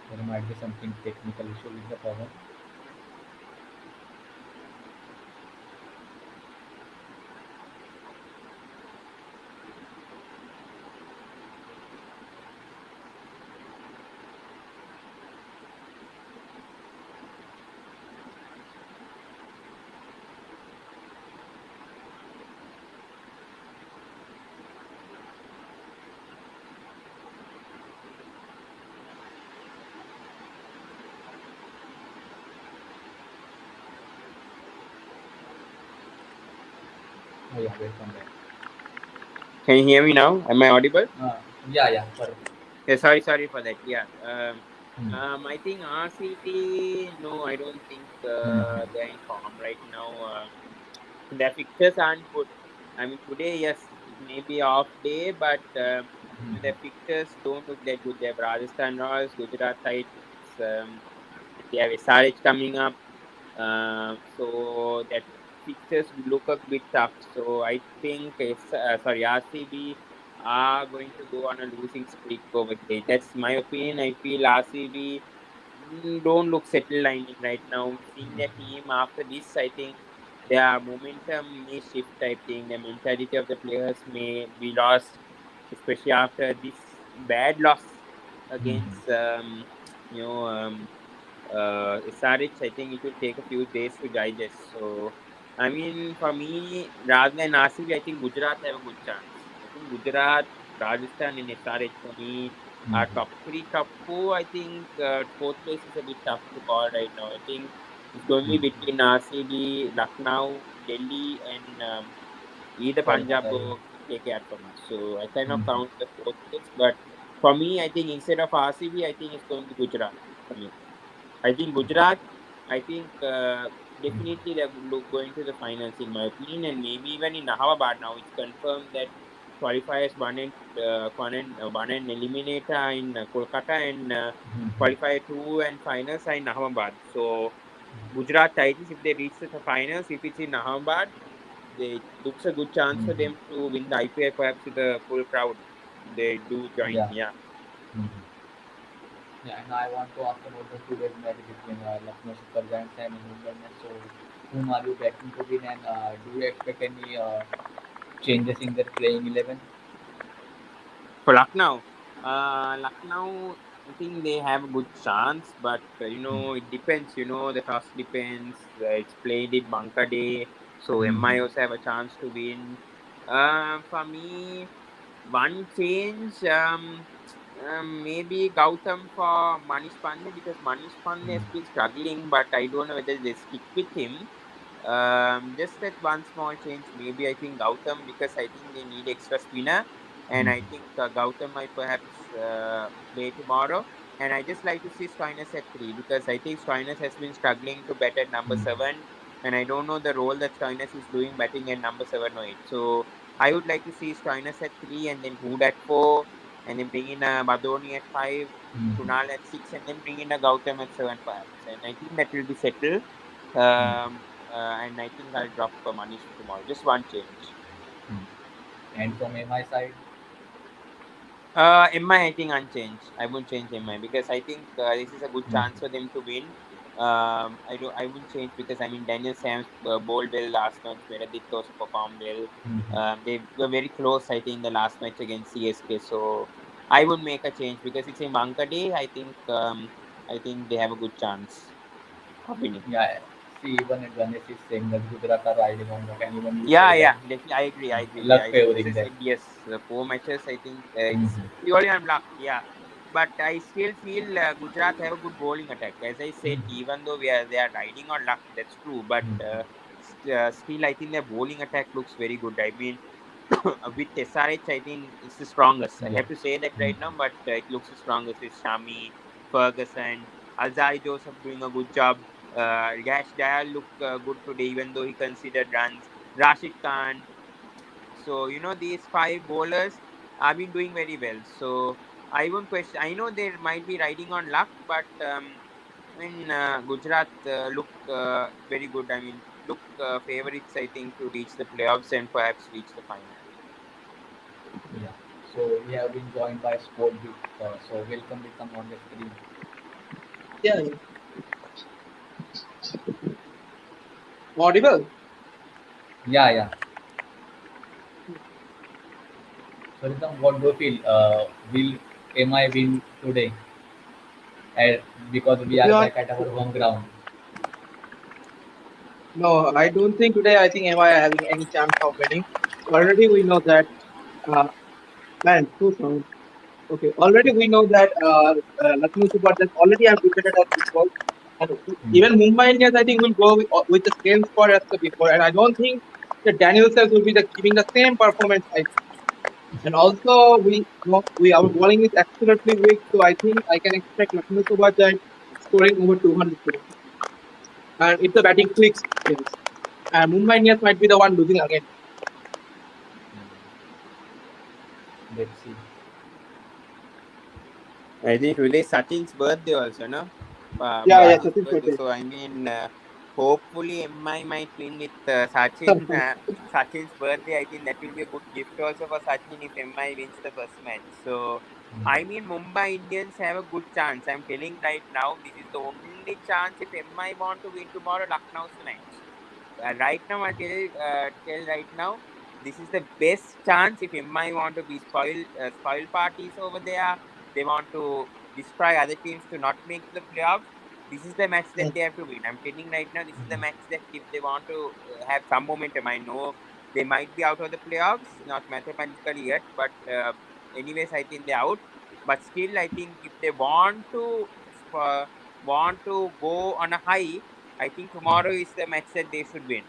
Speaker 1: There might be something technical issue with the phone. Oh yeah, welcome back.
Speaker 2: Can you hear me now? Am I audible?
Speaker 1: Uh, yeah, perfect.
Speaker 2: Yeah, sorry for that. Yeah.
Speaker 1: Hmm.
Speaker 2: I think RCB. No, I don't think
Speaker 1: Hmm.
Speaker 2: they're in form right now. Their fixtures aren't good. I mean, today, yes, it may be off day, but their fixtures don't look that good. They have Rajasthan Royals, Gujarat Titans, and they have SRH coming up. So that fixtures look a bit tough. So I think RCB are going to go on a losing streak over here. That's my opinion. I feel RCB don't look settled right now. Seeing their team after this, I think their momentum may shift. I think the mentality of the players may be lost, especially after this bad loss against you know um, SRH. I think it will take a few days to digest. So, I mean, for me, rather than RCB, I think Gujarat have a good chance. I think Gujarat, Rajasthan, and SRH for me are top three. Top four, I think fourth place is a bit tough to call right now. I think it's going to be between RCB, Lucknow, Delhi, and either Punjab
Speaker 1: Kolkata.
Speaker 2: or KKR for me. So I cannot
Speaker 1: Hmm.
Speaker 2: count the fourth place, but for me, I think instead of RCB, I think it's going to be Gujarat for me. I think Gujarat, I think definitely they're going to the finals in my opinion, and maybe even in Ahmedabad now it's confirmed that qualifiers one and eliminator in Kolkata and qualifier two and finals are in Ahmedabad. So Gujarat Titans, if they reach the finals, if it's in Ahmedabad, it looks a good chance for them to win the IPL perhaps with a full crowd. They do join,
Speaker 1: Yeah.
Speaker 2: yeah.
Speaker 1: Hmm. Yeah, and I want to ask about the today's match between Lucknow Super Giants and Mumbai Indians. So, whom are you backing to win, and do you expect any changes in their playing 11?
Speaker 2: For Lucknow, I think they have a good chance, but it depends. The toss depends. It's played in bunker day, so
Speaker 1: Hmm.
Speaker 2: MI also have a chance to win. For me, one change, maybe Gautam for Manish Pandey because Manish Pandey has been struggling, but I don't know whether they stick with him. Just that one small change, maybe I think Gautam because I think they need extra spinner, and I think Gautam might perhaps play tomorrow. And I just like to see Stoinis at three because I think Stoinis has been struggling to bat at number
Speaker 1: Hmm.
Speaker 2: seven, and I don't know the role that Stoinis is doing batting at number seven or eight. So I would like to see Stoinis at three, and then Hood at four, and then bring in a Badoni at five,
Speaker 1: Hmm.
Speaker 2: Kunal at six, and then bring in a Gautam at seven perhaps. And I think that will be settled.
Speaker 1: Hmm.
Speaker 2: And I think I'll drop Manish for tomorrow. Just one change.
Speaker 1: Hmm. And from MI side,
Speaker 2: MI, I think unchanged. I won't change MI because I think this is a good
Speaker 1: hmm.
Speaker 2: chance for them to win. I won't change because I mean Daniel Sam's bowled well last match. Meredith also performed well.
Speaker 1: Hmm.
Speaker 2: They were very close, I think, in the last match against CSK. So I would make a change because it's a Banka day. I think they have a good chance of winning.
Speaker 1: Yeah, see, even Ganesh is saying that Gujarat are riding on luck, and even you
Speaker 2: Yeah,
Speaker 1: say that
Speaker 2: yeah, definitely. I agree. I agree. Yeah,
Speaker 1: luck
Speaker 2: as I
Speaker 1: favoring them.
Speaker 2: said, yes, four matches. I think it's
Speaker 1: Hmm.
Speaker 2: purely on luck. Yeah, but I still feel Gujarat have a good bowling attack. As I said,
Speaker 1: Hmm.
Speaker 2: even though they are riding on luck, that's true. But
Speaker 1: Hmm.
Speaker 2: still, I think their bowling attack looks very good. I mean, with SRH, I think it's the strongest. I
Speaker 1: Yeah.
Speaker 2: have to say that
Speaker 1: Mm.
Speaker 2: right now, but it looks the strongest with Shami, Ferguson, Alzai Joseph doing a good job. Yash Dayal look good today, even though he considered runs. Rashid Khan. So these five bowlers have been doing very well. So I won't question. I know they might be riding on luck, but Gujarat look very good. I mean, look favorites. I think to reach the playoffs and perhaps reach the final.
Speaker 1: Yeah. So we have been joined by Sport Group. So welcome, welcome on the screen.
Speaker 3: Yeah, yeah. Audible.
Speaker 1: Yeah, yeah. So Ritam, what do you feel? Will MI win today? Uh, because
Speaker 3: To
Speaker 1: we
Speaker 3: be
Speaker 1: are
Speaker 3: honest,
Speaker 1: back at our home ground.
Speaker 3: no, I don't think today. I think MI are having any chance of winning. Already we know that. Uh, man, so sorry. Okay, already we know that Lucknow Super Giants already have defeated us before, and
Speaker 1: Mm.
Speaker 3: even Mumbai Indians I think will go with the same squad as the before, and I don't think that Daniel Sels will be giving the same performance. And also we our bowling is absolutely weak, so I think I can expect Lucknow Super Giants scoring over 200 today. And if the batting clicks, yes. And Mumbai Indians might be the one losing again.
Speaker 1: Let's see.
Speaker 2: I think today Sachin's birthday also, no?
Speaker 3: Yeah, yeah,
Speaker 1: Yeah.
Speaker 2: Sachin's
Speaker 3: Sachin
Speaker 2: birthday.
Speaker 3: birthday.
Speaker 2: So I mean, hopefully MI might win with Sachin. Sachin's birthday. I think that will be a good gift also for Sachin if MI wins the first match. So I mean, Mumbai Indians have a good chance. I'm telling right now, this is the only chance if MI want to win tomorrow. Lucknow's the match. Right now, tell right now, this is the best chance if MI want to be spoil parties over there. They want to destroy other teams to not make the playoffs. This is the match that
Speaker 3: Mm.
Speaker 2: they have to win. I'm telling right now, this is the match that if they want to have some momentum, I know they might be out of the playoffs, not mathematically yet, but anyways, I think they're out. But still, I think if they uh, want to go on a high, I think tomorrow is the match that they should win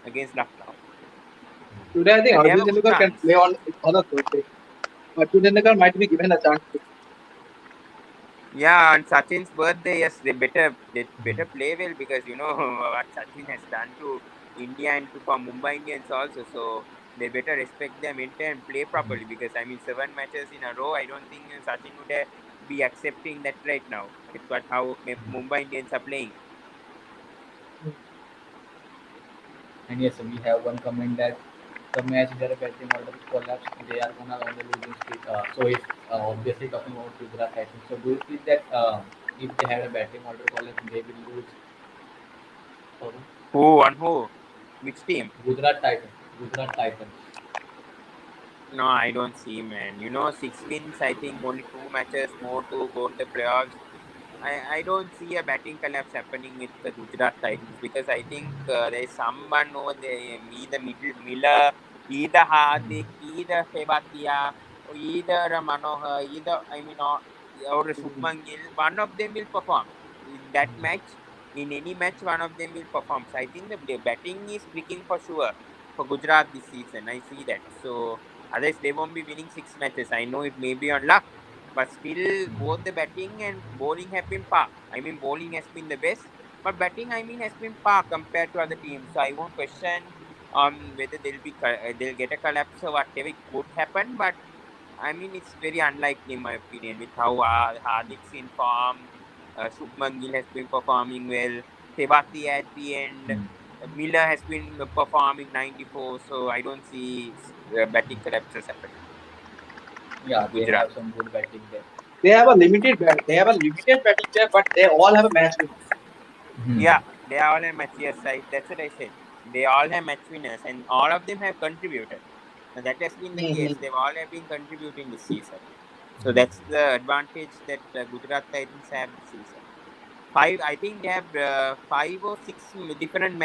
Speaker 2: against Lucknow,
Speaker 3: Today I think
Speaker 2: and they have
Speaker 3: Arjun
Speaker 2: a good
Speaker 3: Tendulkar can play
Speaker 2: chance.
Speaker 3: on a Thursday. Arjun Tendulkar might be given a chance.
Speaker 2: Yeah, and Sachin's birthday, yes, they better play well because what Sachin has done to India and to for Mumbai Indians also. So they better respect their mentor and play properly because I mean 7 matches in a row. I don't think Sachin would be accepting that right now. It's what how Mumbai Indians are playing.
Speaker 3: Mm.
Speaker 1: And yes, we have one comment that the match their batting order collapse, they are gonna on the losing streak. So if obviously talking about Gujarat Titans, so do you feel that if they had a batting order collapse, they will lose? uh,
Speaker 2: Who on who? Which team?
Speaker 1: Gujarat Titans, Gujarat Titans.
Speaker 2: No, I don't see, man. 6 wins. I think only 2 matches more to go to the playoffs. I don't see a batting collapse happening with the Gujarat Titans because I think there is someone over there, either Miller, either Hardik, either Tebatia, or either Manohar, either I mean, or Shubman Gill. One of them will perform in that match. In any match, one of them will perform. So I think the batting is clicking for sure for Gujarat this season. I see that. So otherwise, they won't be winning 6 matches. I know it may be on luck, but still, both the batting and bowling have been par. I mean, bowling has been the best, but batting, I mean, has been par compared to other teams. So I won't question whether they'll get a collapse or whatever. It could happen, but I mean, it's very unlikely in my opinion with how Hardik's in form. Shubman Gill has been performing well. Tewati at the end. Miller has been performing 94, so I don't see batting collapses happening
Speaker 1: Yeah,
Speaker 2: with
Speaker 1: they
Speaker 2: Gujarat.
Speaker 1: have some good batting there.
Speaker 3: They have a limited batting there, but they all have a match winner.
Speaker 1: Hmm.
Speaker 2: Yeah, they all have match. Yes, that's what I said. They all have match winners, and all of them have contributed. And that has been the case.
Speaker 3: Mm-hmm.
Speaker 2: They've all have been contributing this season. So that's the advantage that Gujarat Titans have this season. Five, I think they have 5 or 6 different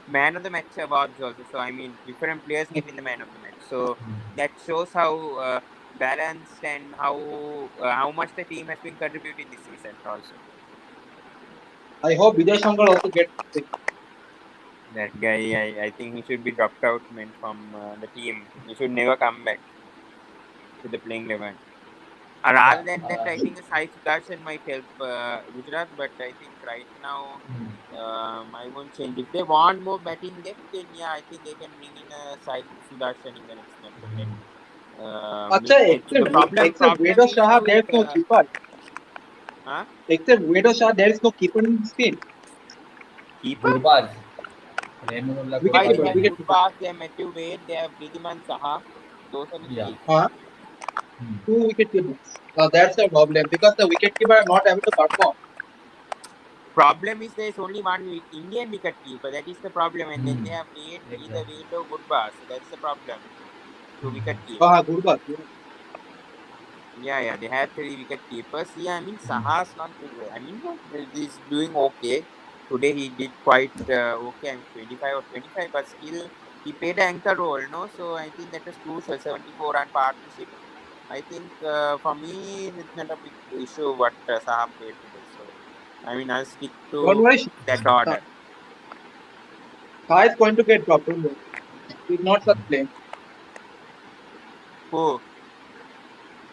Speaker 2: man of the match awards also. So I mean, different players getting the man of the match. So that shows how balanced and how much the team has been contributing this season also.
Speaker 3: I hope Vijay Shankar also gets picked.
Speaker 2: That guy, I think he should be dropped out, man, from the team. He should never come back to the playing 11.
Speaker 1: Yeah.
Speaker 2: Rather than that, I think a Sai Sudarshan might help Gujarat, but I think right now I won't change. If they want more batting depth, then yeah, I think they can bring in a Sai Sudarshan in the next match, and then
Speaker 3: Acha,
Speaker 2: and the
Speaker 3: except
Speaker 2: problem
Speaker 3: Vedo
Speaker 2: is
Speaker 3: Shah, there is
Speaker 2: with
Speaker 3: no keeper.
Speaker 2: huh?
Speaker 3: Except Vedo Shah, there is no keeper in this team.
Speaker 2: Keeper.
Speaker 1: Gurbaz. Rahmanullah
Speaker 3: Wicket
Speaker 2: Why
Speaker 1: Gurbaz
Speaker 2: they
Speaker 3: keeper,
Speaker 2: have
Speaker 1: only.
Speaker 3: wicket
Speaker 2: good
Speaker 3: keeper.
Speaker 2: pass? They have Matthew Wade. They have Riddhiman Saha. Those are the
Speaker 1: Yeah.
Speaker 2: three.
Speaker 3: Huh?
Speaker 1: Hmm.
Speaker 3: Two wicket keepers. That's a problem because the wicket keeper are not able to perform.
Speaker 2: Problem is there's only one Indian wicket keeper. That is the problem, and then
Speaker 1: Hmm.
Speaker 2: they have Wade, either
Speaker 1: Exactly.
Speaker 2: Wade or Goodbar. So that's the problem to wicket
Speaker 1: Hmm.
Speaker 2: keep.
Speaker 3: Gurbaz.
Speaker 2: Yeah, they had three wicket keepers. Yeah, I mean
Speaker 1: Hmm.
Speaker 2: Saha's not. I mean, he's doing okay. Today he did quite okay. I mean, 25 or 25, but still he played an anchor role. No, so I think that was crucial. 74-run partnership. I think for me it's not a big issue what Saha played today. So I mean I'll stick
Speaker 3: Don't
Speaker 2: to
Speaker 3: worry,
Speaker 2: that
Speaker 3: Shah
Speaker 2: order.
Speaker 3: Shah is going to get dropped. Don't worry. He's not such
Speaker 1: Hmm.
Speaker 3: player.
Speaker 2: Who?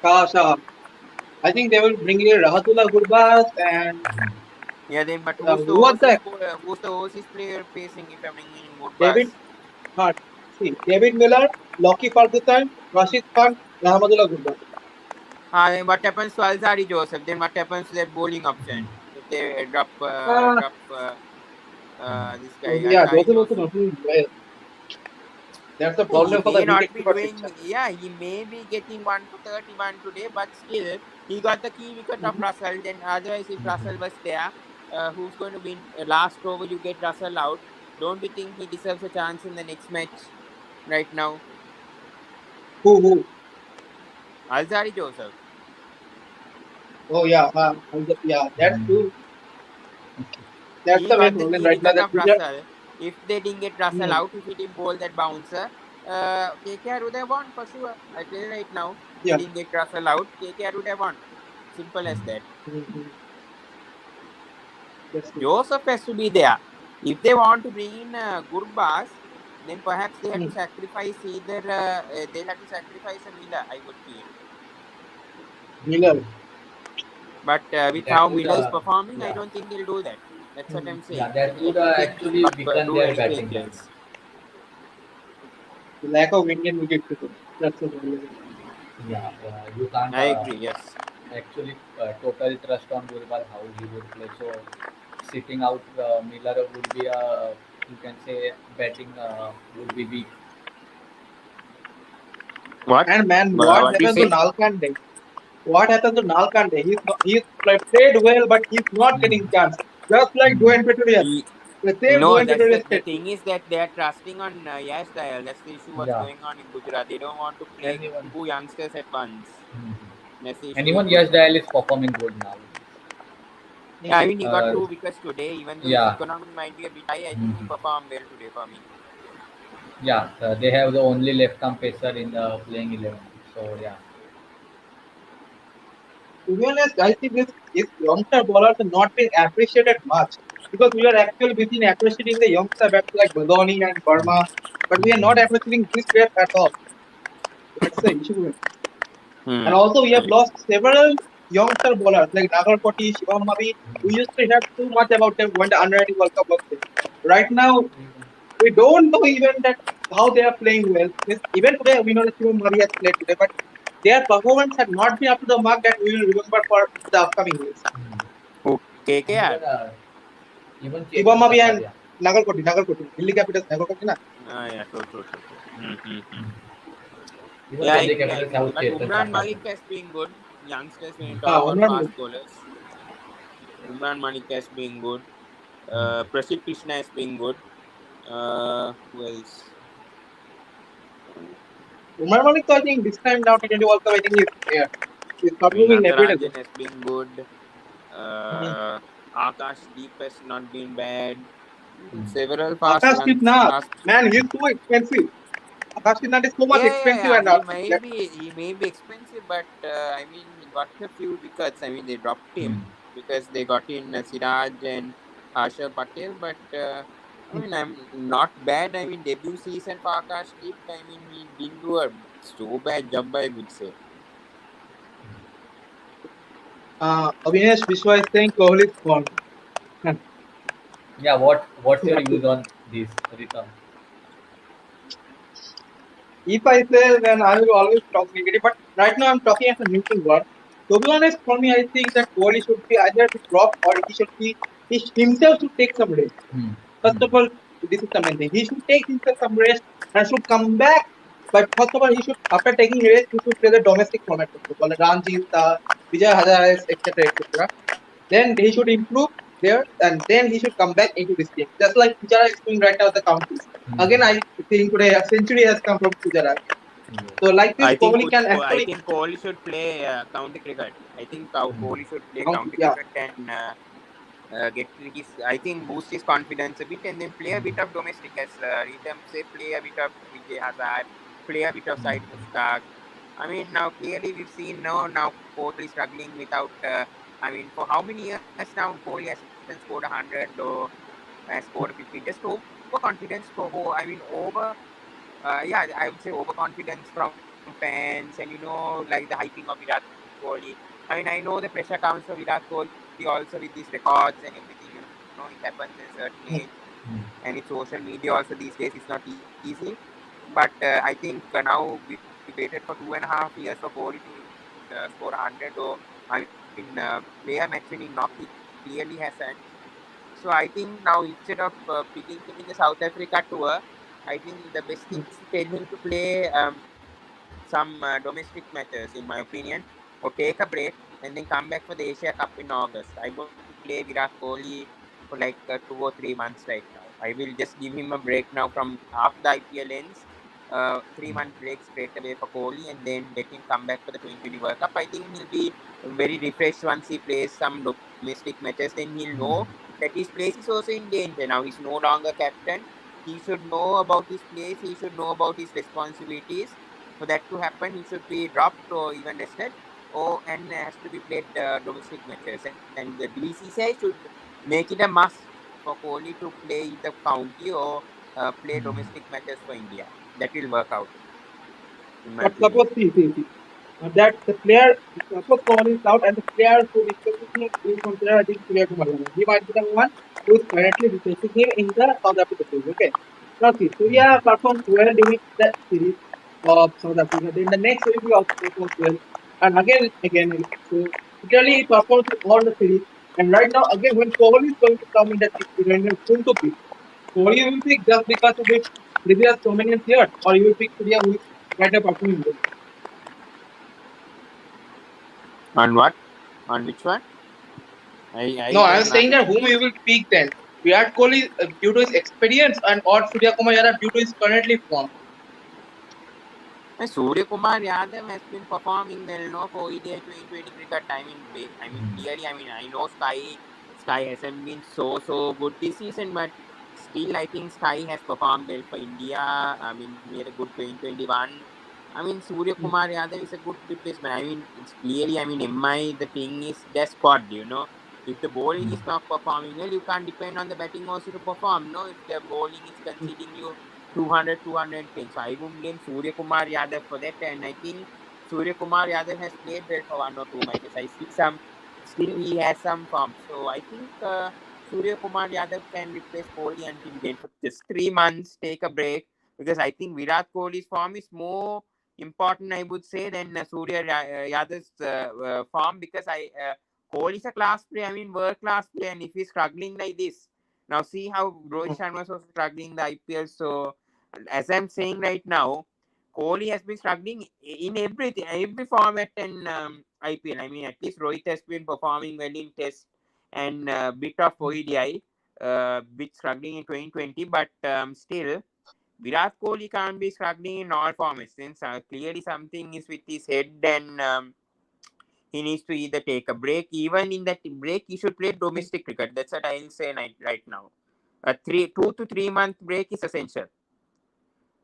Speaker 3: Shah. I think they will bring in Rahmatullah Gurbaz and
Speaker 2: Yeah, then but
Speaker 3: who was that?
Speaker 2: who's the overseas player facing if I'm bringing in
Speaker 3: David.
Speaker 2: Woodbus?
Speaker 3: Not. See, David Miller, Lockie Ferguson, Rashid Khan, Rahmatullah Gurbaz.
Speaker 2: Then what happens to Alzari Joseph? Then what happens to their bowling option if they
Speaker 3: Uh,
Speaker 2: drop this
Speaker 3: so
Speaker 2: guy
Speaker 3: yeah,
Speaker 2: Alzari
Speaker 3: Joseph also
Speaker 2: Joseph?
Speaker 3: not doing well. That's a
Speaker 2: He
Speaker 3: problem for the
Speaker 2: may
Speaker 3: wicket
Speaker 2: not be
Speaker 3: keeper
Speaker 2: doing.
Speaker 3: section.
Speaker 2: Yeah, he may be getting 1 for 31 today, but still he got the key wicket of
Speaker 3: Mhm.
Speaker 2: Russell. Then otherwise, if
Speaker 1: Hmm.
Speaker 2: Russell was there, who's going to win? Last over, you get Russell out. Don't you think he deserves a chance in the next match? Right now,
Speaker 3: Who?
Speaker 2: Alzari Joseph.
Speaker 3: Oh yeah, yeah. That's
Speaker 1: Hmm.
Speaker 3: true. That's
Speaker 2: He
Speaker 3: the main
Speaker 2: got the
Speaker 3: problem
Speaker 2: key
Speaker 3: right now.
Speaker 2: wicket
Speaker 3: That
Speaker 2: of
Speaker 3: Gujarat.
Speaker 2: Russell. If they didn't get Russell
Speaker 3: Hmm.
Speaker 2: out, if he didn't bowl that bouncer, KKR would have won for sure. I tell you right now, if they
Speaker 3: Yeah.
Speaker 2: didn't get Russell out, KKR would have won. Simple as
Speaker 1: Hmm.
Speaker 2: that.
Speaker 3: Mhm. That's true.
Speaker 2: Joseph has to be there. If they want to bring in Gurbas, then perhaps they have to
Speaker 3: Hmm.
Speaker 2: sacrifice either they'll have to sacrifice a Miller. I would feel.
Speaker 3: Miller.
Speaker 2: But with
Speaker 1: That
Speaker 2: how
Speaker 1: would
Speaker 2: Miller is performing, I
Speaker 1: yeah.
Speaker 2: don't think they'll do that. That's what
Speaker 3: Hmm.
Speaker 2: I'm
Speaker 1: Yeah,
Speaker 2: saying.
Speaker 1: that
Speaker 2: I
Speaker 1: would
Speaker 2: don't think
Speaker 1: actually
Speaker 2: they'll
Speaker 1: weaken
Speaker 2: do
Speaker 1: their
Speaker 2: any
Speaker 1: batting line.
Speaker 2: changes.
Speaker 3: The lack of Indian wicket keeper. That's the problem.
Speaker 1: Yeah, you can't
Speaker 2: I agree. Yes.
Speaker 1: actually total trust on Gurbaz how he would play. So sitting out Miller would be a, you can say, batting would be weak.
Speaker 2: What?
Speaker 3: And man, what
Speaker 2: What do you
Speaker 3: happened to
Speaker 2: say?
Speaker 3: Nalkande? What happened to Nalkande? He's played well, but he's not
Speaker 1: Hmm.
Speaker 3: getting chance. Just like
Speaker 1: Hmm.
Speaker 3: Dwayne Petrovic.
Speaker 2: He,
Speaker 3: The same
Speaker 2: no,
Speaker 3: Dwayne
Speaker 2: that's
Speaker 3: Petrovic
Speaker 2: the
Speaker 3: statement.
Speaker 2: thing is that they are trusting on Yash Dayal. That's the issue. What's
Speaker 1: Yeah,
Speaker 2: going on in Gujarat? They don't want to play
Speaker 1: and even
Speaker 2: two youngsters at once.
Speaker 1: hmm.
Speaker 2: That's the
Speaker 1: And
Speaker 2: issue with
Speaker 1: even Yash
Speaker 2: Gujarat.
Speaker 1: Dayal is performing good now.
Speaker 2: Yeah, I mean he got
Speaker 1: Uh,
Speaker 2: 2 wickets today. Even though his
Speaker 1: yeah.
Speaker 2: economy might be a bit high, I think he
Speaker 1: Hmm.
Speaker 2: performed well today for me.
Speaker 1: Yeah, they have the only left-arm pacer in the playing 11. So yeah.
Speaker 3: To be honest, I think this youngster bowlers are not being appreciated much because we are actually busy appreciating the youngster bats like Badoni and Burma, but we are not
Speaker 1: Hmm.
Speaker 3: appreciating this players at all. That's the issue. And
Speaker 2: Hmm.
Speaker 3: also, we have lost several youngster bowlers like Nagarpati, Shivam Mavi. We used to have too much about them when the under 19 World Cup was there. Right now, we don't know even that how they are playing well. Even today, we know that Shivam Mavi has played today, but their performance had not been up to the mark that we will remember for the upcoming years.
Speaker 1: Hmm.
Speaker 2: Who?
Speaker 1: And
Speaker 2: KKR.
Speaker 1: even
Speaker 3: Shivam
Speaker 1: Chetan
Speaker 3: Mavi and
Speaker 1: Kataria.
Speaker 3: Nagarkoti, Delhi Capitals, Nagarkoti, na?
Speaker 2: Yeah, true. Hmm.
Speaker 1: Even
Speaker 2: Yeah, I
Speaker 1: Delhi
Speaker 2: agree.
Speaker 1: Capitals have
Speaker 2: But
Speaker 1: Chetan
Speaker 2: Umran
Speaker 1: Kataria.
Speaker 2: Malik has been good. Youngsters, when you talk about
Speaker 3: Umran,
Speaker 2: fast bowlers, Umran Malik has been good.
Speaker 1: Hmm.
Speaker 2: Prasid Krishna has been good. Who else?
Speaker 3: Umran Malik, I think this time now T20 World Cup, I think he's
Speaker 2: I mean,
Speaker 3: performing every day.
Speaker 2: Natarajan has been good.
Speaker 3: Mm-hmm.
Speaker 2: Akash Deep has not been bad.
Speaker 1: Hmm.
Speaker 2: Several fast
Speaker 3: Akash
Speaker 2: ones.
Speaker 3: Nath,
Speaker 2: Fast.
Speaker 3: man, he's too expensive. Akash Nath is too much expensive
Speaker 2: Yeah.
Speaker 3: and that,
Speaker 2: He may be expensive, but I mean, he got a few wickets. I mean, they dropped
Speaker 1: Hmm.
Speaker 2: him because they got in Siraj and Harshal Patel, but. I mean, I'm not bad. I mean, debut season for Akash did. I mean, he didn't do a so bad job, I would say.
Speaker 3: Avinash Vishwa is saying Kohli is gone.
Speaker 1: Yeah, what's your
Speaker 3: Yeah.
Speaker 1: views on this, Rita?
Speaker 3: If I say, then I will always talk negative. But right now, I'm talking as a neutral word. To be honest, for me, I think that Kohli should be either be dropped or he should be he himself should take some rest.
Speaker 1: Hmm.
Speaker 3: First
Speaker 1: Hmm.
Speaker 3: of all, this is the main thing. He should take himself some rest and should come back. But first of all, he should after taking rest, he should play the domestic format of football, the Ranji, Vijay Hazare, etc., etc. Then he should improve there, and then he should come back into this game. Just like Gujarat is doing right now at the counties.
Speaker 1: Hmm.
Speaker 3: Again, I think today a century has come from Gujarat.
Speaker 1: Yes.
Speaker 3: So like this, Kohli can
Speaker 2: I
Speaker 3: actually
Speaker 2: think Kohli should play county cricket. I think
Speaker 1: Hmm.
Speaker 2: Kohli should play
Speaker 3: count.
Speaker 2: county
Speaker 3: Yeah,
Speaker 2: cricket and get his, I think, boost his confidence a bit, and then play a bit of domestic, as Ritam say, play a bit of Vijay Hazard, play a bit of
Speaker 1: Hmm.
Speaker 2: side Mushtaq. I mean, now clearly we've seen now Kohli struggling without. I mean, for how many years now Kohli hasn't scored 100 or has scored 50? Just overconfidence I mean, yeah, I would say overconfidence from fans, and like the hyping of Virat Kohli. I mean, I know the pressure comes from Virat Kohli also with these records and everything. It happens at a certain age,
Speaker 3: mm,
Speaker 2: and with
Speaker 1: Hmm.
Speaker 2: social media also these days, it's not easy. But I think now we waited for 2.5 years for Kohli to score 100. Or I mean, player match winning knock he clearly hasn't. So I think now instead of picking him in the South Africa tour, I think the best thing is to tell him to play some domestic matches, in my opinion, or take a break and then come back for the Asia Cup in August. I won't play Virat Kohli for like 2 or 3 months right now. I will just give him a break now from after the IPL ends. 3 month break straight away for Kohli, and then let him come back for the 2020 World Cup. I think he'll be very refreshed once he plays some domestic matches. Then he'll know that his place is also in danger. Now he's no longer captain. He should know about his place. He should know about his responsibilities. For that to happen, he should be dropped or even rested, or and has to be played domestic matches. And the BCCI should make it a must for Kohli to play the county or play
Speaker 1: Hmm.
Speaker 2: domestic matches for India. That will work out, in my
Speaker 3: but
Speaker 2: opinion.
Speaker 3: suppose see, that the player suppose Kohli is out and the player who replaces him is considered I think Surya Kumar Yadav. He might be the one who is currently replacing him in the South Africa series. Okay. Now see, Surya performed well during the series of South Africa. Then the next series he also performed well, and again. So literally he performs in all the series. And right now again when Kohli is going to come in the when it's going to pick, Kohli will pick just because of his previous dominance here, or you will pick Surya who is right now performing well.
Speaker 2: On what? On which one? I
Speaker 3: No, I'm
Speaker 2: don't
Speaker 3: saying that
Speaker 2: understand.
Speaker 3: whom you will pick then. Virat Kohli due to his experience and or Surya Kumar Yadav due to his currently form.
Speaker 2: And Surya Kumar Yadav has been performing well, no, for ODI 2020 cricket. I mean,
Speaker 1: Hmm.
Speaker 2: clearly, I mean, I know Sky hasn't been so good this season, but still, I think Sky has performed well for India. I mean, he had a good 2021. I mean, Surya
Speaker 3: Mm.
Speaker 2: Kumar Yadav is a good replacement. I mean, it's clearly, I mean, MI, the thing is their squad, If the bowling
Speaker 1: Hmm.
Speaker 2: is not performing well, you can't depend on the batting also to perform, no? If the bowling is
Speaker 3: Mm.
Speaker 2: conceding you 200, 210. So I wouldn't blame Surya Kumar Yadav for that. And I think Surya Kumar Yadav has played well for 1 or 2 matches. I see still he has some form. So I think Surya Kumar Yadav can replace Kohli until then for just 3 months, take a break. Because I think Virat Kohli's form is more important, I would say, than Yadav's form. Because Kohli is a class player, I mean, world class player. And if he's struggling like this, now see how Rohit
Speaker 3: Mm.
Speaker 2: Sharma was struggling in the IPL. So as I'm saying right now, Kohli has been struggling in every format in IPL. I mean, at least Rohit has been performing well in Test and bit of ODI, bit struggling in 2020. But still, Virat Kohli can't be struggling in all formats. Since clearly something is with his head, and he needs to either take a break. Even in that break, he should play domestic cricket. That's what I'll say right now. A 2 to 3 month break is essential.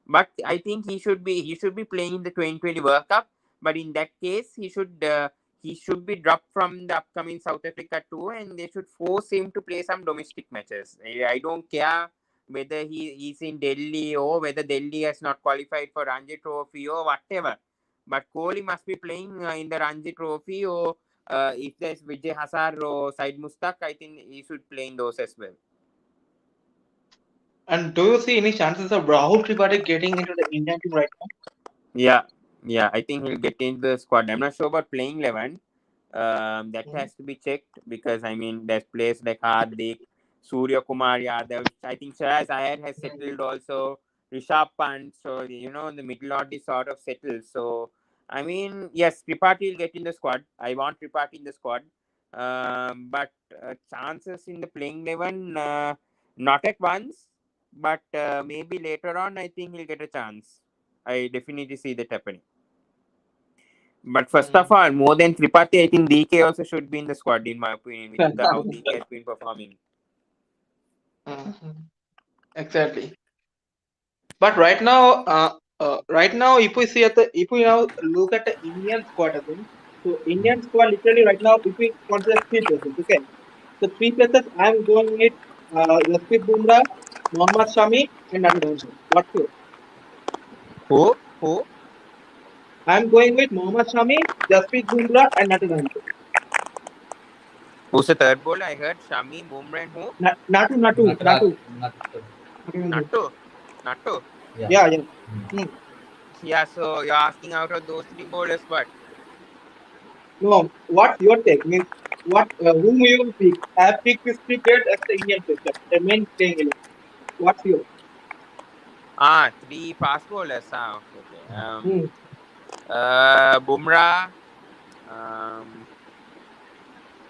Speaker 2: But I think he should be playing in the 2020 World Cup. But in that case, he should be dropped from the upcoming South Africa tour, and they should force him to play some domestic matches. I don't care whether he's in Delhi or whether Delhi has not qualified for Ranji Trophy or whatever. But Kohli must be playing in the Ranji Trophy, or if there's Vijay Hazar or Said Mustak, I think he should play in those as well.
Speaker 3: And do you see any chances of Rahul Tripathi getting into the Indian team right now?
Speaker 2: Yeah, yeah, I think he'll get into the squad. I'm not sure about playing 11. That
Speaker 3: Mhm.
Speaker 2: has to be checked because I mean there's players like Hardik, Surya Kumar Yadav. I think Shreyas Iyer has settled also. Rishabh Pant. So the middle order is sort of settled. So I mean yes, Tripathi will get in the squad. I want Tripathi in the squad. But chances in the playing 11, not at once, but maybe later on. I think he'll get a chance. I definitely see that happening. But first of
Speaker 3: Mm.
Speaker 2: all, more than Tripathi, I think DK also should be in the squad, in my opinion, with how DK has been performing.
Speaker 3: Mhm. Exactly. But right now, if we see if we now look at the Indian squad again, so Indian squad literally right now, if we consider three places, okay. So three places, I'm going with Jasprit Bumrah, Mohammad Shami, and Nathan. What's your?
Speaker 2: Who? Who?
Speaker 3: I'm going with Mohammad Shami, Jasprit Bumrah, and Nathan.
Speaker 2: Who's the third bowler? I heard Shami, Bumrah, and who?
Speaker 1: Natraj,
Speaker 3: Natu.
Speaker 1: Nat,
Speaker 2: Natto. Natto.
Speaker 1: yeah.
Speaker 3: Yeah, yeah. Hmm.
Speaker 2: Yeah, so you're asking out of those three bowlers, but
Speaker 3: No, what's your take? Means whom you will pick? I have picked this three players as the Indian pitcher, the main playing 11. What's your?
Speaker 2: three fast bowlers. Okay, okay.
Speaker 3: Hmm.
Speaker 2: Bumrah. Um,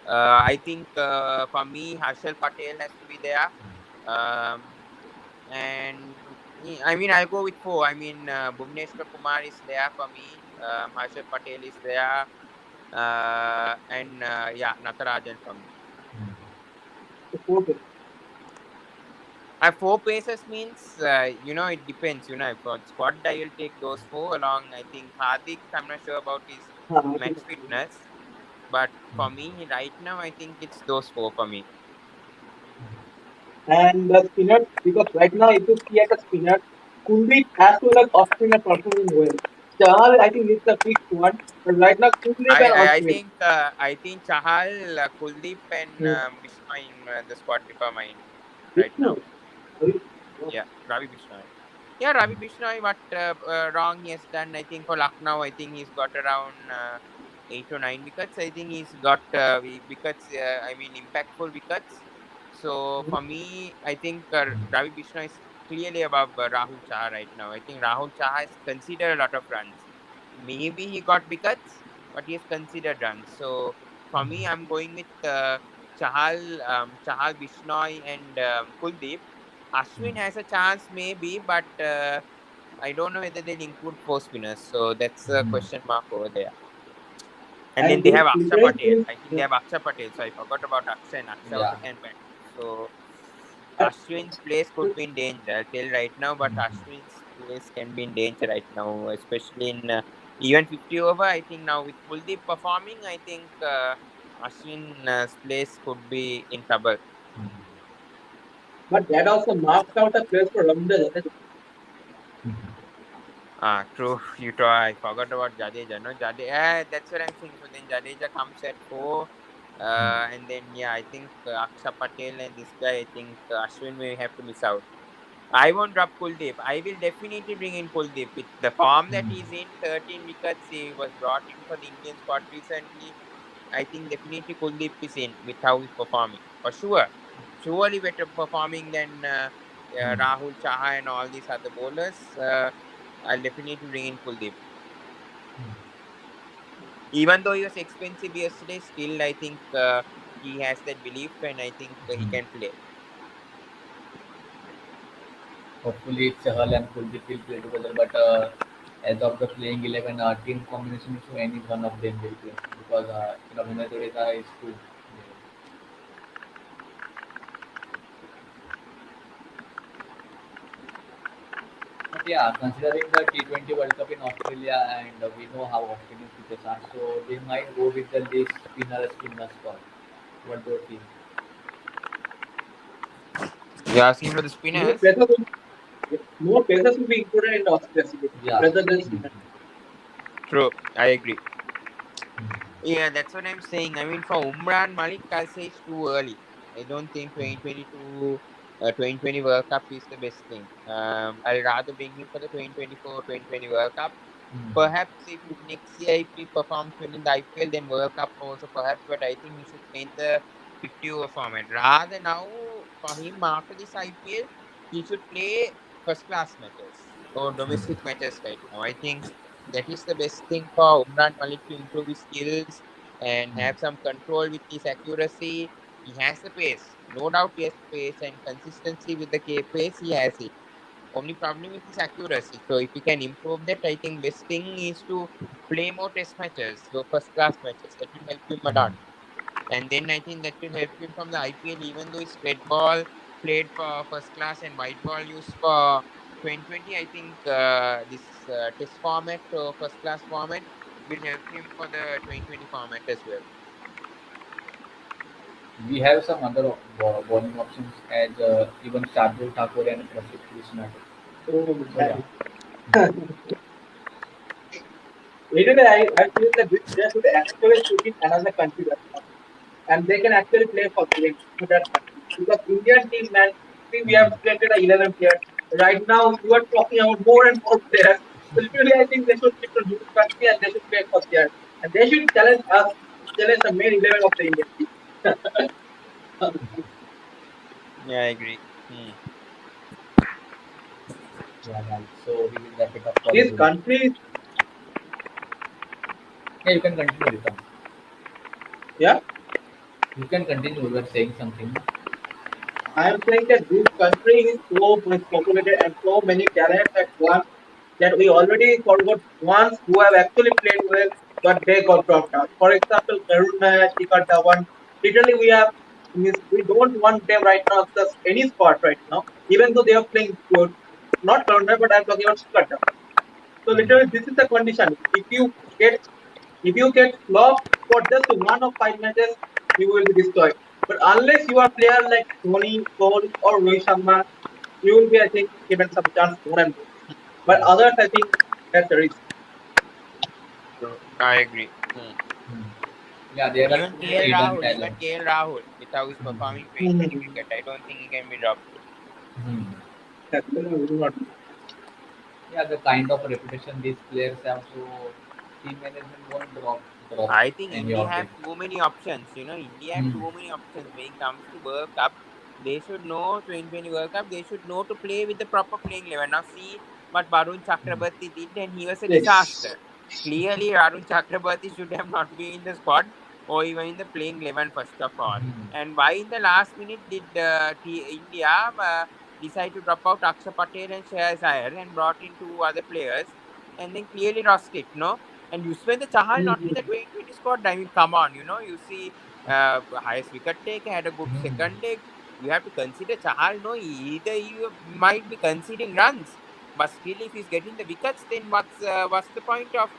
Speaker 2: I think for me, Harshal Patel has to be there. Um, and I mean, I'll go with four. I mean, Bhuvneshwar Kumar is there for me. Harshal Patel is there. And yeah, Natarajan for me.
Speaker 3: The fourth.
Speaker 2: Four paces means, it depends. For squad, I will take those four along. I think Hardik, I'm not sure about his
Speaker 3: I think
Speaker 2: match fitness. But for me, right now, I think it's those four for me.
Speaker 3: and the spinner because right now if you see at the spinner, Kuldeep as well as Austin are performing well. Chahal I think is the fixed one, but right now Kuldeep
Speaker 2: I
Speaker 3: and
Speaker 2: I, I
Speaker 3: Austin.
Speaker 2: think I think Chahal, Kuldeep, and
Speaker 3: Hmm.
Speaker 2: Bisnoy in the squad for mine right now.
Speaker 3: Vishnu. Ravi-
Speaker 2: Yeah, Ravi Bisnoy. Yeah, Ravi Bisnoy, what wrong he has done, I think, for Lucknow, I think he's got around 8 or 9 wickets. I think he's got wickets, I mean, impactful wickets. So
Speaker 3: Hmm.
Speaker 2: for me, I think Ravi Bisnoy is clearly above Rahul Chah right now. I think Rahul Chah has considered a lot of runs. Maybe he got wickets, but he has considered runs. So for me, I'm going with Chahal Bisnoy, and Kuldeep. Ashwin has a chance, maybe, but I don't know whether they'll include four spinners. So that's a question mark over there. And then
Speaker 3: And
Speaker 2: they
Speaker 3: this
Speaker 2: have Aksha
Speaker 3: literally
Speaker 2: Patel.
Speaker 3: seems
Speaker 2: I think they have Aksha Patel. So I forgot about Aksha, and Aksha
Speaker 1: Yeah.
Speaker 2: also can bat. So
Speaker 3: uh,
Speaker 2: Ashwin's place could be in danger. I'll tell right now, but Ashwin's place can be in danger right now, especially in even 50 over. I think now with Kuldeep performing, I think Ashwin's place could be in trouble.
Speaker 3: but that also marks out a place for Ravindra Jadeja.
Speaker 2: True. I forgot about Jadeja. No, that's what I'm saying. So then Jadeja comes at four. And then, yeah, I think Aksha Patel and this guy, I think Ashwin may have to miss out. I won't drop Kuldeep. I will definitely bring in Kuldeep. With the form that he's in, 13 wickets, he was brought in for the Indian squad recently. I think definitely Kuldeep is in with how he's performing. For sure. Surely better performing than Rahul Chaha and all these other bowlers. I'll definitely bring in Kuldeep. Even though he was expensive yesterday, still I think he has that belief, and I think he can play.
Speaker 1: Hopefully, Chahal and Kuldeep will play together. But as of the playing 11, team combination is any one of them will play because Ravindra Jadeja is too. But yeah, considering the T20 World Cup in Australia and we know how Australian pitches are, so they might go with the least spinners in the squad. What do you think?
Speaker 2: You're asking for the
Speaker 3: More
Speaker 2: spinners?
Speaker 3: players will, more players will be included in the Australia series
Speaker 1: Yeah.
Speaker 3: rather than
Speaker 1: Mhm.
Speaker 3: Sri Lanka.
Speaker 2: True, I agree.
Speaker 1: Mhm.
Speaker 2: Yeah, that's what I'm saying. I mean, for Umran Malik, I'll say it's too early. I don't think 2022, 2020 World Cup is the best thing. I'll rather bring him for the 2024, 2020 World Cup.
Speaker 1: Mhm.
Speaker 2: Perhaps if next year if he performs well in the IPL, then World Cup also perhaps. But I think he should play in the 50 over format. Rather now for him after this IPL, he should play first class matches or domestic
Speaker 1: Mhm.
Speaker 2: matches right now. I think that is the best thing for Umran Malik to improve his skills and
Speaker 1: Mhm.
Speaker 2: have some control with his accuracy. He has the pace, no doubt. He has the pace and consistency with the pace. He has it. Only problem with his accuracy. So if he can improve that, I think best thing is to play more test matches, so first class matches. That will help him a lot.
Speaker 1: Mhm.
Speaker 2: And then I think that will help him from the IPL, even though it's red ball played for first class and white ball used for 2020. I think this test format or first class format will help him for the 2020 format as well.
Speaker 1: We have some other bowling options as even Shardul Thakur and Prasidh Krishna.
Speaker 3: Oh,
Speaker 1: So yeah.
Speaker 3: anyway, I feel that this player should actually shoot in another country right now. And they can actually play for that country. Because Indian team, man, see, we have
Speaker 1: Mhm.
Speaker 3: selected a 11 players. Right now, you are talking about more and more players. So literally, I think they should pick a new country and they should play for there. And they should challenge us, challenge the main 11 of the Indian team.
Speaker 2: Yeah, I agree. Hmm.
Speaker 1: Yeah, right. So we will wrap it up for
Speaker 3: These
Speaker 1: today.
Speaker 3: countries,
Speaker 1: Yeah, you can continue, Ritam.
Speaker 3: yeah,
Speaker 1: You can continue. You were saying something.
Speaker 3: I am saying that this country is so much populated and so many talents at once that we already forgot ones who have actually played well, but they got dropped out. For example, Karuna, Shikhar Dhawan. Literally, we have means we don't want them right now just any spot right now, even though they are playing good. Not Karuna, but I'm talking about Shikhar Dhawan. So
Speaker 1: Mhm.
Speaker 3: literally, this is the condition. Get if you get flopped for just 1 of 5 matches, you will be destroyed. But unless you are player like Dhoni, Kohli, or Rohit Sharma, you will be, I think, given some chance more and more. But others, I think, that's the risk.
Speaker 2: True. I agree. Hmm.
Speaker 1: Mhm. Yeah, there are
Speaker 2: Even
Speaker 1: two
Speaker 2: KL
Speaker 1: hidden
Speaker 2: Rahul, even
Speaker 1: talents.
Speaker 2: KL Rahul, with how he's
Speaker 1: Mhm.
Speaker 2: performing 2020
Speaker 3: Mhm.
Speaker 2: cricket, I don't think he can be dropped.
Speaker 1: Mhm.
Speaker 3: That's not.
Speaker 1: Yeah, the kind of reputation these players have, so team management won't drop
Speaker 2: I think
Speaker 1: any
Speaker 2: India
Speaker 1: of
Speaker 2: have
Speaker 1: them.
Speaker 2: too many options. You know, India have
Speaker 1: Mhm.
Speaker 2: too many options when it comes to World Cup. They should know 2020 World Cup. They should know to play with the proper playing eleven. Now see what Varun
Speaker 1: Mhm.
Speaker 2: Chakrabarti did, and he was a
Speaker 3: Yes.
Speaker 2: disaster. Clearly, Varun Chakrabarti should have not been in the squad or even in the playing 11 first of all.
Speaker 1: Mhm.
Speaker 2: And why in the last minute did India decide to drop out Akshay Patel and Shreyas Iyer and brought in two other players and then clearly lost it, no? And Yuzvendra Chahal not in the
Speaker 3: Mhm.
Speaker 2: 2020 squad. I mean, come on, you see, highest wicket take had a good
Speaker 1: Mhm.
Speaker 2: second leg. You have to consider Chahal. No, either you might be conceding runs, but still, if he's getting the wickets, then what's the point of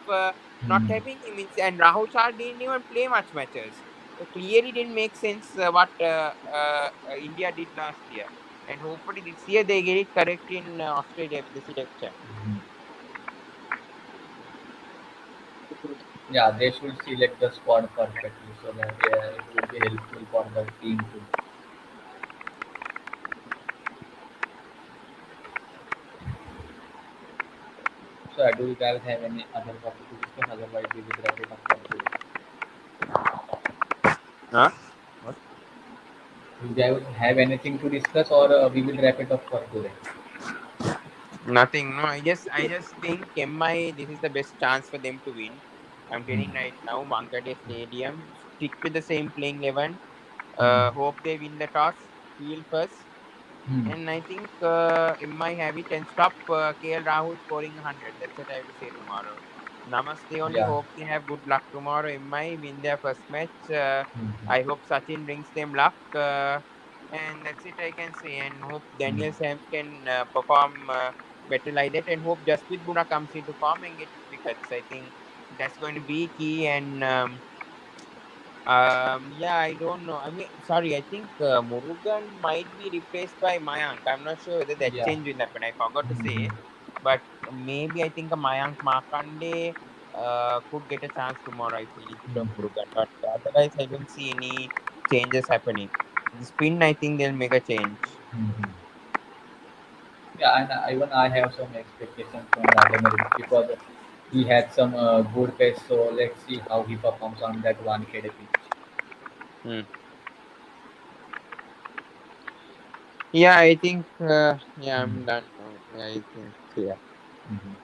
Speaker 2: not
Speaker 1: Mhm.
Speaker 2: having him? And Rahul Char didn't even play much matches, so clearly didn't make sense what India did last year. And hopefully this year they get it correct in Australia with the selection.
Speaker 1: Mhm. Yeah, they should select the squad perfectly so that yeah, it will be helpful for the team too. So, do you guys have any other topic to discuss? Otherwise, we will wrap it up for today.
Speaker 2: Huh? What?
Speaker 1: Do you guys have anything to discuss, or we will wrap it up for today?
Speaker 2: Nothing. No, I just think MI. This is the best chance for them to win. I'm
Speaker 1: Hmm.
Speaker 2: telling right now, Wankhede Stadium. Stick with the same playing 11.
Speaker 1: Hmm.
Speaker 2: Hope they win the toss. Field first.
Speaker 1: Hmm.
Speaker 2: And I think MI have it and stop KL Rahul scoring 100. That's what I have to say tomorrow. Namaste. Only
Speaker 1: Yeah.
Speaker 2: hope they have good luck tomorrow. MI win their first match.
Speaker 1: Hmm.
Speaker 2: I hope Sachin brings them luck. And that's it I can say. And hope
Speaker 1: Hmm.
Speaker 2: Daniel Sams can perform better like that. And hope Jasprit Bumrah comes into form and get wickets. I think that's going to be key. And Yeah, I don't know. I mean, sorry, I think Murugan might be replaced by Mayank. I'm not sure whether that
Speaker 1: Yeah.
Speaker 2: change will happen. I forgot to
Speaker 1: Mhm.
Speaker 2: say, but maybe I think a Mayank Markande could get a chance tomorrow. I feel instead of
Speaker 1: Mhm.
Speaker 2: Murugan, but otherwise, I don't see any changes happening. The spin, I think they'll make a change.
Speaker 1: Mhm. Yeah, and even I have some expectations from Vladimir because he had some good pace. So let's see how he performs on that one KD pitch.
Speaker 2: Hmm. Yeah, I think. Yeah,
Speaker 1: Mhm.
Speaker 2: I'm done now. Yeah, I think. Yeah.
Speaker 1: Mhm.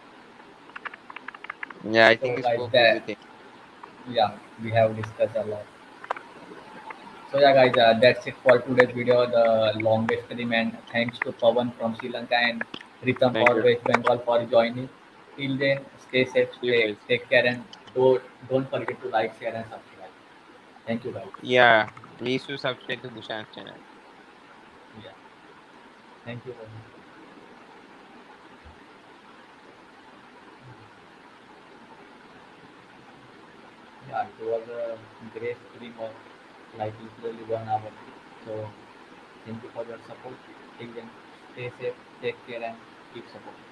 Speaker 2: Yeah, I
Speaker 1: So
Speaker 2: think you
Speaker 1: guys,
Speaker 2: spoke
Speaker 1: that
Speaker 2: everything.
Speaker 1: yeah, we have discussed a lot. So yeah, guys, that's it for today's video. The longest stream, and thanks to Pawan from Sri Lanka and Rhythm for
Speaker 2: Thank you.
Speaker 1: West Bengal for joining. Till then, stay safe,
Speaker 2: You guys.
Speaker 1: take care, and don't forget to like, share, and subscribe. Thank you, guys.
Speaker 2: Yeah, please to subscribe to Bushan's channel.
Speaker 1: Yeah, thank you. Pawan. Yeah, it was a great stream of like literally 1 hour. So thank you for your support. Till then, stay safe, take care, and keep supporting.